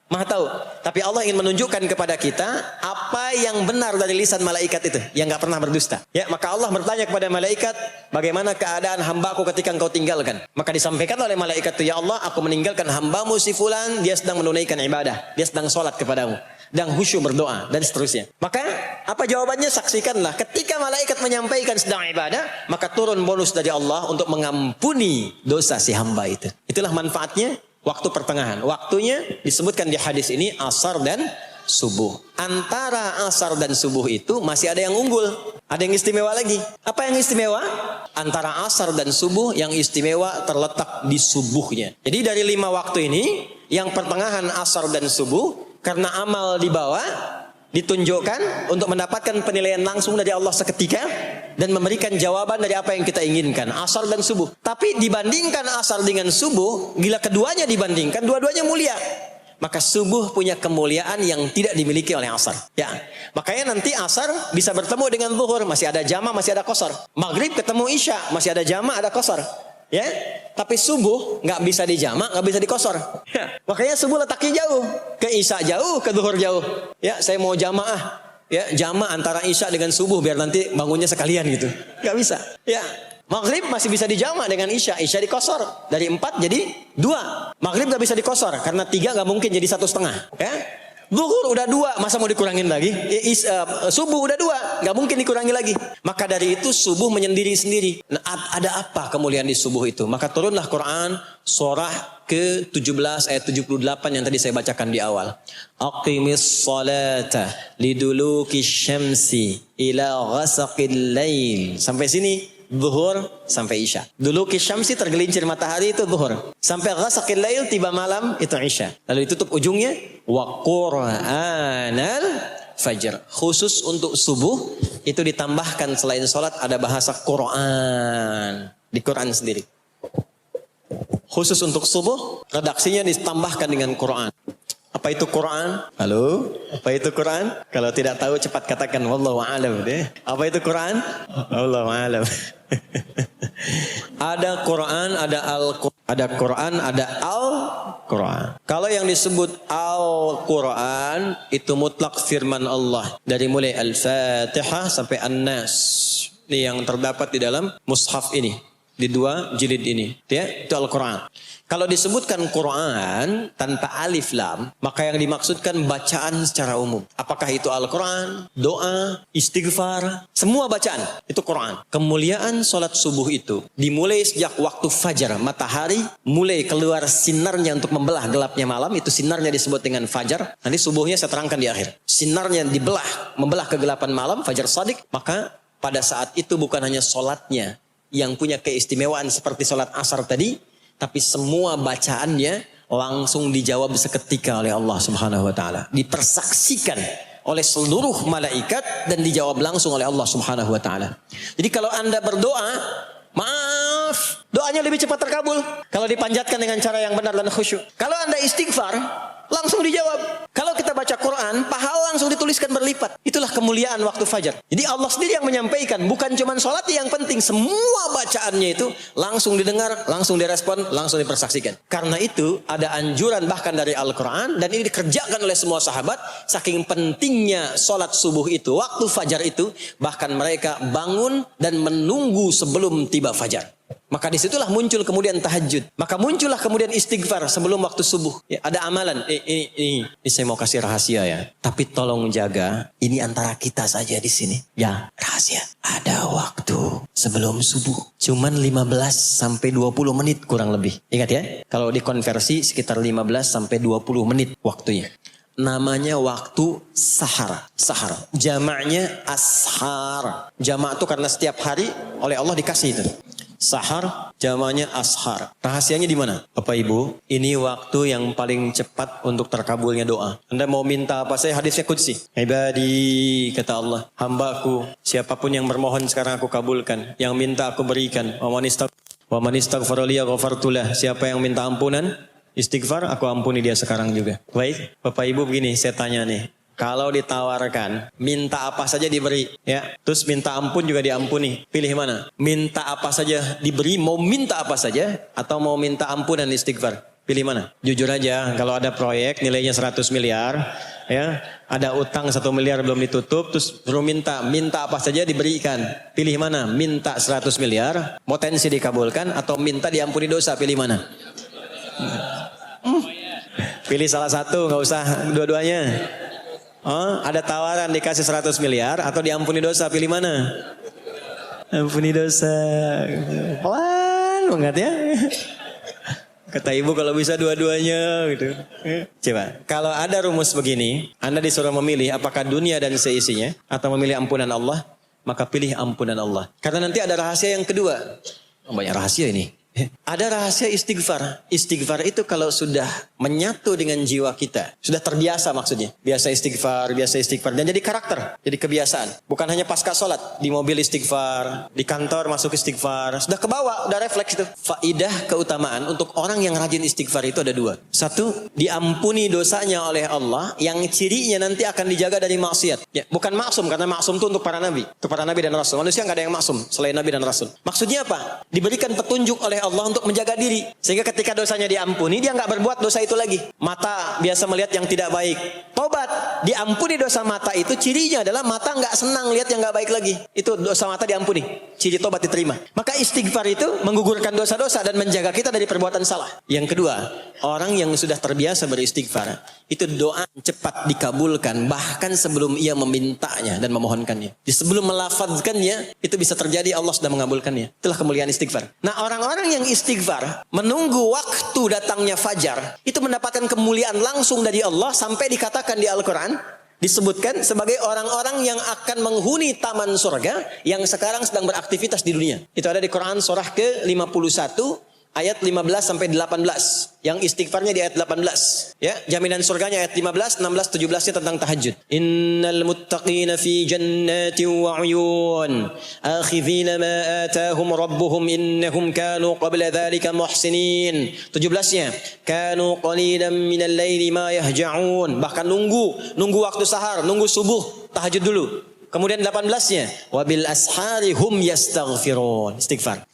Maha tahu. Tapi Allah ingin menunjukkan kepada kita apa yang benar dari lisan malaikat itu, yang enggak pernah berdusta. Ya, maka Allah bertanya kepada malaikat, bagaimana keadaan hambaku ketika engkau tinggalkan? Maka disampaikan oleh malaikat itu, ya Allah, aku meninggalkan hambamu si fulan, dia sedang menunaikan ibadah, dia sedang sholat kepadamu, dan khusyuk berdoa dan seterusnya. Maka apa jawabannya? Saksikanlah. Ketika malaikat menyampaikan sedang ibadah, maka turun bonus dari Allah untuk mengampuni dosa si hamba itu. Itulah manfaatnya waktu pertengahan. Waktunya disebutkan di hadis ini asar dan subuh. Antara asar dan subuh itu masih ada yang unggul. Ada yang istimewa lagi. Apa yang istimewa? Antara asar dan subuh yang istimewa terletak di subuhnya. Jadi dari 5 waktu ini, yang pertengahan asar dan subuh, karena amal di bawah ditunjukkan untuk mendapatkan penilaian langsung dari Allah seketika dan memberikan jawaban dari apa yang kita inginkan, asar dan subuh. Tapi dibandingkan asar dengan subuh, bila keduanya dibandingkan, dua-duanya mulia. Maka subuh punya kemuliaan yang tidak dimiliki oleh asar. Ya, makanya nanti asar bisa bertemu dengan zuhur, masih ada jama, masih ada qasar. Maghrib ketemu isya, masih ada jama, ada qasar. Ya, tapi subuh nggak bisa dijama, nggak bisa dikosor. Ya, makanya subuh letaknya jauh, ke isya jauh, ke zuhur jauh. Ya, saya mau jamaah, ya jama antara isya dengan subuh biar nanti bangunnya sekalian gitu. Nggak bisa. Ya, maghrib masih bisa dijama dengan isya, isya dikosor dari 4 jadi 2. Maghrib nggak bisa dikosor karena 3 nggak mungkin jadi 1,5. Ya. Zuhur udah 2, masa mau dikurangin lagi? Subuh udah 2, nggak mungkin dikurangi lagi. Maka dari itu subuh menyendiri sendiri. Nah, ada apa kemuliaan di subuh itu? Maka turunlah Quran surah ke-17 ayat 78 yang tadi saya bacakan di awal. Aqimis salata liduluki syamsi ila ghasaqil lail. Sampai sini zuhur sampai isya. Duluki syamsi tergelincir matahari itu zuhur. Sampai ghasaqil lail tiba malam itu isya. Lalu ditutup ujungnya wa qur'anal fajr. Khusus untuk subuh itu ditambahkan selain salat ada bahasa Quran. Di Quran sendiri. Khusus untuk subuh redaksinya ditambahkan dengan Quran. Apa itu Quran? Halo? Apa itu Quran? Kalau tidak tahu cepat katakan wallahu a'lam deh. Apa itu Quran? Wallahu a'lam. Ada Quran, ada Al-Quran, ada Quran, ada Al-Quran. Kalau yang disebut Al-Quran itu mutlak firman Allah dari mulai Al-Fatihah sampai An-Nas. Ini yang terdapat di dalam mushaf ini. di 2 jilid ini, ya, itu Al-Quran. Kalau disebutkan Quran tanpa alif lam, maka yang dimaksudkan bacaan secara umum. Apakah itu Al-Quran, doa, istighfar, semua bacaan itu Quran. Kemuliaan sholat subuh itu dimulai sejak waktu fajar, matahari mulai keluar sinarnya untuk membelah gelapnya malam, itu sinarnya disebut dengan fajar. Nanti subuhnya saya terangkan di akhir. Sinarnya membelah kegelapan malam, fajar shadiq, maka pada saat itu bukan hanya sholatnya yang punya keistimewaan seperti sholat asar tadi, tapi semua bacaannya langsung dijawab seketika oleh Allah Subhanahu wa taala. Dipersaksikan oleh seluruh malaikat dan dijawab langsung oleh Allah Subhanahu wa taala. Jadi kalau Anda berdoa, maaf, doanya lebih cepat terkabul kalau dipanjatkan dengan cara yang benar dan khusyuk. Kalau Anda istighfar, langsung dijawab. Kalau kita baca Quran, pahala langsung dituliskan berlipat. Itulah kemuliaan waktu fajar. Jadi Allah sendiri yang menyampaikan, bukan cuma sholat yang penting, semua bacaannya itu langsung didengar, langsung direspon, langsung dipersaksikan. Karena itu ada anjuran bahkan dari Al-Quran, dan ini dikerjakan oleh semua sahabat, saking pentingnya sholat subuh itu, waktu fajar itu, bahkan mereka bangun dan menunggu sebelum tiba fajar. Maka disitulah muncul kemudian tahajud. Maka muncullah kemudian istighfar sebelum waktu subuh. Ya, ada amalan. Ini saya mau kasih rahasia ya. Tapi tolong jaga. Ini antara kita saja di sini. Ya, rahasia. Ada waktu sebelum subuh. Cuman 15 sampai 20 menit kurang lebih. Ingat ya. Kalau dikonversi sekitar 15 sampai 20 menit waktunya. Namanya waktu sahar. Sahar. Jamaknya ashar. Jamak itu karena setiap hari oleh Allah dikasih itu. Sahar, jamaknya ashar. Rahasianya di mana? Bapak Ibu, ini waktu yang paling cepat untuk terkabulnya doa. Anda mau minta apa saja, hadisnya qudsi. Ibadi, kata Allah, hambaku, siapapun yang bermohon sekarang aku kabulkan. Yang minta aku berikan. Wa man istaghfara li ghafartulah. Siapa yang minta ampunan, istighfar, aku ampuni dia sekarang juga. Baik, Bapak Ibu begini, saya tanya nih. Kalau ditawarkan, minta apa saja diberi, ya. Terus minta ampun juga diampuni. Pilih mana? Minta apa saja diberi, mau minta apa saja, atau mau minta ampun dan istighfar? Pilih mana? Jujur aja, kalau ada proyek nilainya 100 miliar, ya, ada utang 1 miliar belum ditutup, terus perlu minta apa saja diberikan. Pilih mana? Minta 100 miliar, potensi dikabulkan, atau minta diampuni dosa, pilih mana? Pilih salah satu, nggak usah dua-duanya. Oh, ada tawaran dikasih 100 miliar atau diampuni dosa, pilih mana? Ampuni dosa. Pelan banget ya. Kata ibu kalau bisa dua-duanya gitu. Coba, kalau ada rumus begini, Anda disuruh memilih apakah dunia dan seisinya atau memilih ampunan Allah, maka pilih ampunan Allah. Karena nanti ada rahasia yang kedua. Oh, banyak rahasia ini. Ada rahasia istighfar. Istighfar itu kalau sudah menyatu dengan jiwa kita, sudah terbiasa maksudnya. Biasa istighfar. Dan jadi karakter, jadi kebiasaan. Bukan hanya pasca sholat, di mobil istighfar, di kantor masuk istighfar. Sudah kebawa, udah refleks itu. Faidah keutamaan untuk orang yang rajin istighfar itu ada 2. Satu, diampuni dosanya oleh Allah, yang cirinya nanti akan dijaga dari maksiat. Ya, bukan maksum, karena maksum itu untuk para nabi. Untuk para nabi dan rasul. Manusia nggak ada yang maksum selain nabi dan rasul. Maksudnya apa? Diberikan petunjuk oleh Allah untuk menjaga diri. Sehingga ketika dosanya diampuni, dia nggak berbuat dosa itu lagi. Mata biasa melihat yang tidak baik. Tobat, diampuni dosa mata itu, cirinya adalah mata nggak senang lihat yang nggak baik lagi. Itu dosa mata diampuni. Ciri tobat diterima. Maka istighfar itu menggugurkan dosa-dosa dan menjaga kita dari perbuatan salah. Yang kedua, orang yang sudah terbiasa beristighfar, itu doa cepat dikabulkan bahkan sebelum ia memintanya dan memohonkannya. Sebelum melafazkannya, itu bisa terjadi Allah sudah mengabulkannya. Itulah kemuliaan istighfar. Nah, orang-orang yang istighfar menunggu waktu datangnya fajar, itu mendapatkan kemuliaan langsung dari Allah sampai dikatakan di Al-Quran, disebutkan sebagai orang-orang yang akan menghuni taman surga yang sekarang sedang beraktivitas di dunia. Itu ada di Quran surah ke-51 ayat 15 sampai 18. Yang istighfarnya di ayat 18. Ya, jaminan surganya ayat 15, 16, 17-nya tentang tahajud. Innal muttaqina fi jannatin wa 'uyun, akhidhina ma atahum rabbuhum innahum kanu qabla dhalika muhsinin. 17-nya, kanu qalilan minal laili ma yahja'un. Bahkan nunggu waktu sahar, nunggu subuh, tahajud dulu. Kemudian 18-nya, wabil ashari hum yastaghfirun. Istighfar.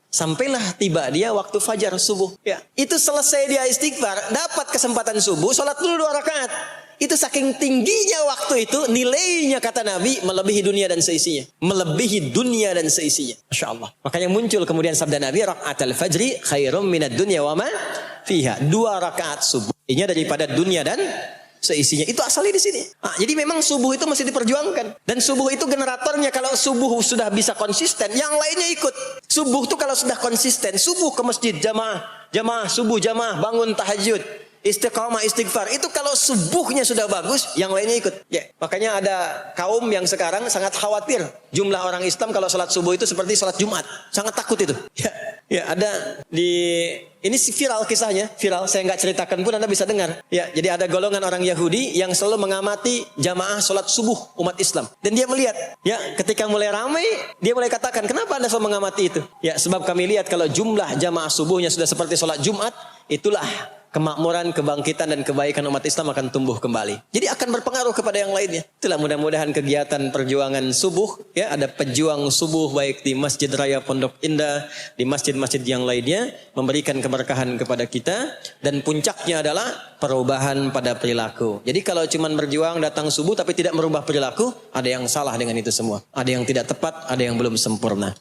Sampailah tiba dia waktu fajar subuh. Ya, itu selesai dia istighfar, dapat kesempatan subuh, sholat dulu 2 rakaat. Itu saking tingginya waktu itu, nilainya kata Nabi melebihi dunia dan seisinya. Melebihi dunia dan seisinya. Masya Allah. Makanya muncul kemudian sabda Nabi, raka'atul fajri khairum minad dunya wa ma fiha. 2 rakaat subuhnya daripada dunia dan seisinya. Itu asalnya di sini. Nah, jadi memang subuh itu mesti diperjuangkan. Dan subuh itu generatornya, kalau subuh sudah bisa konsisten, yang lainnya ikut. Subuh itu kalau sudah konsisten, subuh ke masjid, jamaah subuh, jamaah bangun tahajud, istiqamah, istighfar. Itu kalau subuhnya sudah bagus, yang lainnya ikut. Ya, makanya ada kaum yang sekarang sangat khawatir jumlah orang Islam kalau sholat subuh itu seperti sholat Jumat. Sangat takut itu. Ya, ada ini viral kisahnya, viral. Saya nggak ceritakan pun Anda bisa dengar. Ya, jadi ada golongan orang Yahudi yang selalu mengamati jamaah sholat subuh umat Islam. Dan dia melihat, ya, ketika mulai ramai, dia mulai katakan, kenapa Anda selalu mengamati itu? Ya, sebab kami lihat kalau jumlah jamaah subuhnya sudah seperti sholat Jumat, itulah kemakmuran, kebangkitan dan kebaikan umat Islam akan tumbuh kembali. Jadi akan berpengaruh kepada yang lainnya. Itulah mudah-mudahan kegiatan perjuangan subuh, ya, ada pejuang subuh baik di Masjid Raya Pondok Indah, di masjid-masjid yang lainnya, memberikan keberkahan kepada kita, dan puncaknya adalah perubahan pada perilaku. Jadi kalau cuma berjuang datang subuh tapi tidak merubah perilaku, ada yang salah dengan itu semua. Ada yang tidak tepat, ada yang belum sempurna.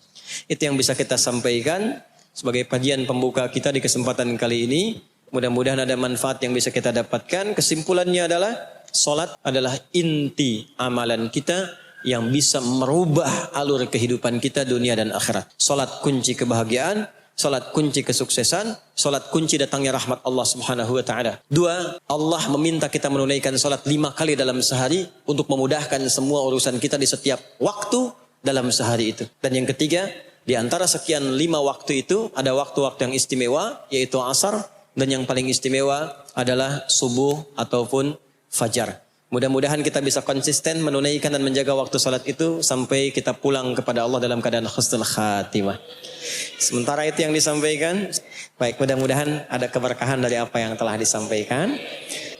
Itu yang bisa kita sampaikan sebagai kajian pembuka kita di kesempatan kali ini. Mudah-mudahan ada manfaat yang bisa kita dapatkan. Kesimpulannya adalah salat adalah inti amalan kita yang bisa merubah alur kehidupan kita dunia dan akhirat. Salat kunci kebahagiaan, salat kunci kesuksesan, salat kunci datangnya rahmat Allah Subhanahu wa taala. 2, Allah meminta kita menunaikan salat 5 kali dalam sehari untuk memudahkan semua urusan kita di setiap waktu dalam sehari itu. Dan yang ketiga, di antara sekian 5 waktu itu ada waktu-waktu yang istimewa, yaitu asar. Dan yang paling istimewa adalah subuh ataupun fajar. Mudah-mudahan kita bisa konsisten menunaikan dan menjaga waktu salat itu sampai kita pulang kepada Allah dalam keadaan husnul khatimah. Sementara itu yang disampaikan. Baik, mudah-mudahan ada keberkahan dari apa yang telah disampaikan.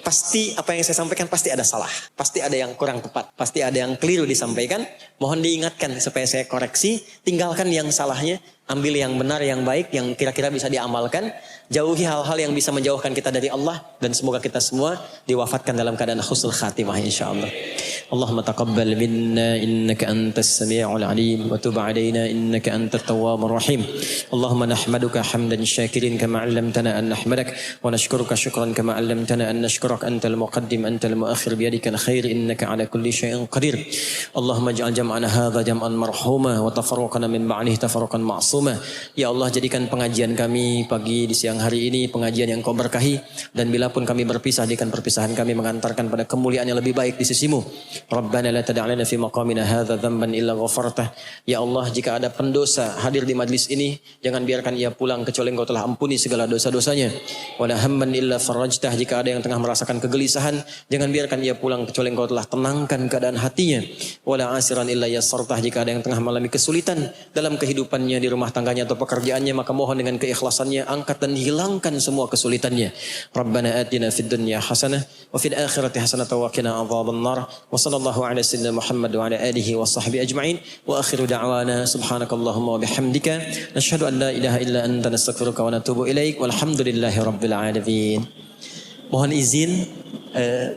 Pasti apa yang saya sampaikan pasti ada salah. Pasti ada yang kurang tepat. Pasti ada yang keliru disampaikan. Mohon diingatkan supaya saya koreksi. Tinggalkan yang salahnya. Ambil yang benar, yang baik, yang kira-kira bisa diamalkan. Jauhi hal-hal yang bisa menjauhkan kita dari Allah. Dan semoga kita semua diwafatkan dalam keadaan husnul khatimah insyaAllah. Allahumma taqabbal minna innaka antas sami'ul alim. Wa tub alaina innaka antat tawwabur rahim. Allahumma nahmaduka hamdan syakirin kama 'allamtana an nahmadak. Wa nashkuruka syukran kama 'allamtana an nashkurak. Antal muqaddim, antal muakhir, biyadikal khair, innaka 'ala kulli syai'in qadir. Allahumma ij'al jam'ana hadza jam'an marhuma wa tafarruqana min ba'dihi tafarruqan ma'suma. Ya Allah, jadikan pengajian kami pagi di siang hari ini pengajian yang Kau berkahi, dan bila pun kami berpisah, jadikan perpisahan kami mengantarkan pada kemuliaan yang lebih baik di sisimu. Rabbana la tad'alana fi maqamina hadza dhanban illa ghafartah. Ya Allah, jika ada pendosa hadir di majlis ini, jangan biarkan ia pulang kecuali Engkau telah ampuni segala dosa-dosanya. Wala hamman illa farajtah. Jika ada yang tengah merasakan kegelisahan, jangan biarkan ia pulang kecuali Engkau telah tenangkan keadaan hatinya. Wala asiran illa yassartah. Jika ada yang tengah mengalami kesulitan dalam kehidupannya di rumah tangganya atau pekerjaannya, maka mohon dengan keikhlasannya angkat dan hilangkan semua kesulitannya. Rabbana atina fid dunya hasanah wa fil akhirati hasanah wa qina adzabannar. Wa sallallahu ala sayyidina Muhammad wa ala alihi wa sahbihi ajma'in. Wa akhiru da'wana subhanakallahumma wa bihamdika nashhadu an la ilaha illa anta nastaghfiruka wa natubu ilaik. Walhamdulillahi rabbil alamin. Mohon izin,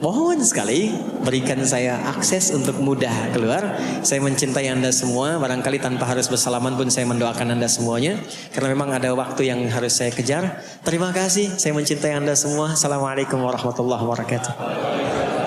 mohon sekali berikan saya akses untuk mudah keluar. Saya mencintai Anda semua. Barangkali tanpa harus bersalaman pun saya mendoakan Anda semuanya. Karena memang ada waktu yang harus saya kejar. Terima kasih. Saya mencintai Anda semua. Assalamualaikum warahmatullahi wabarakatuh.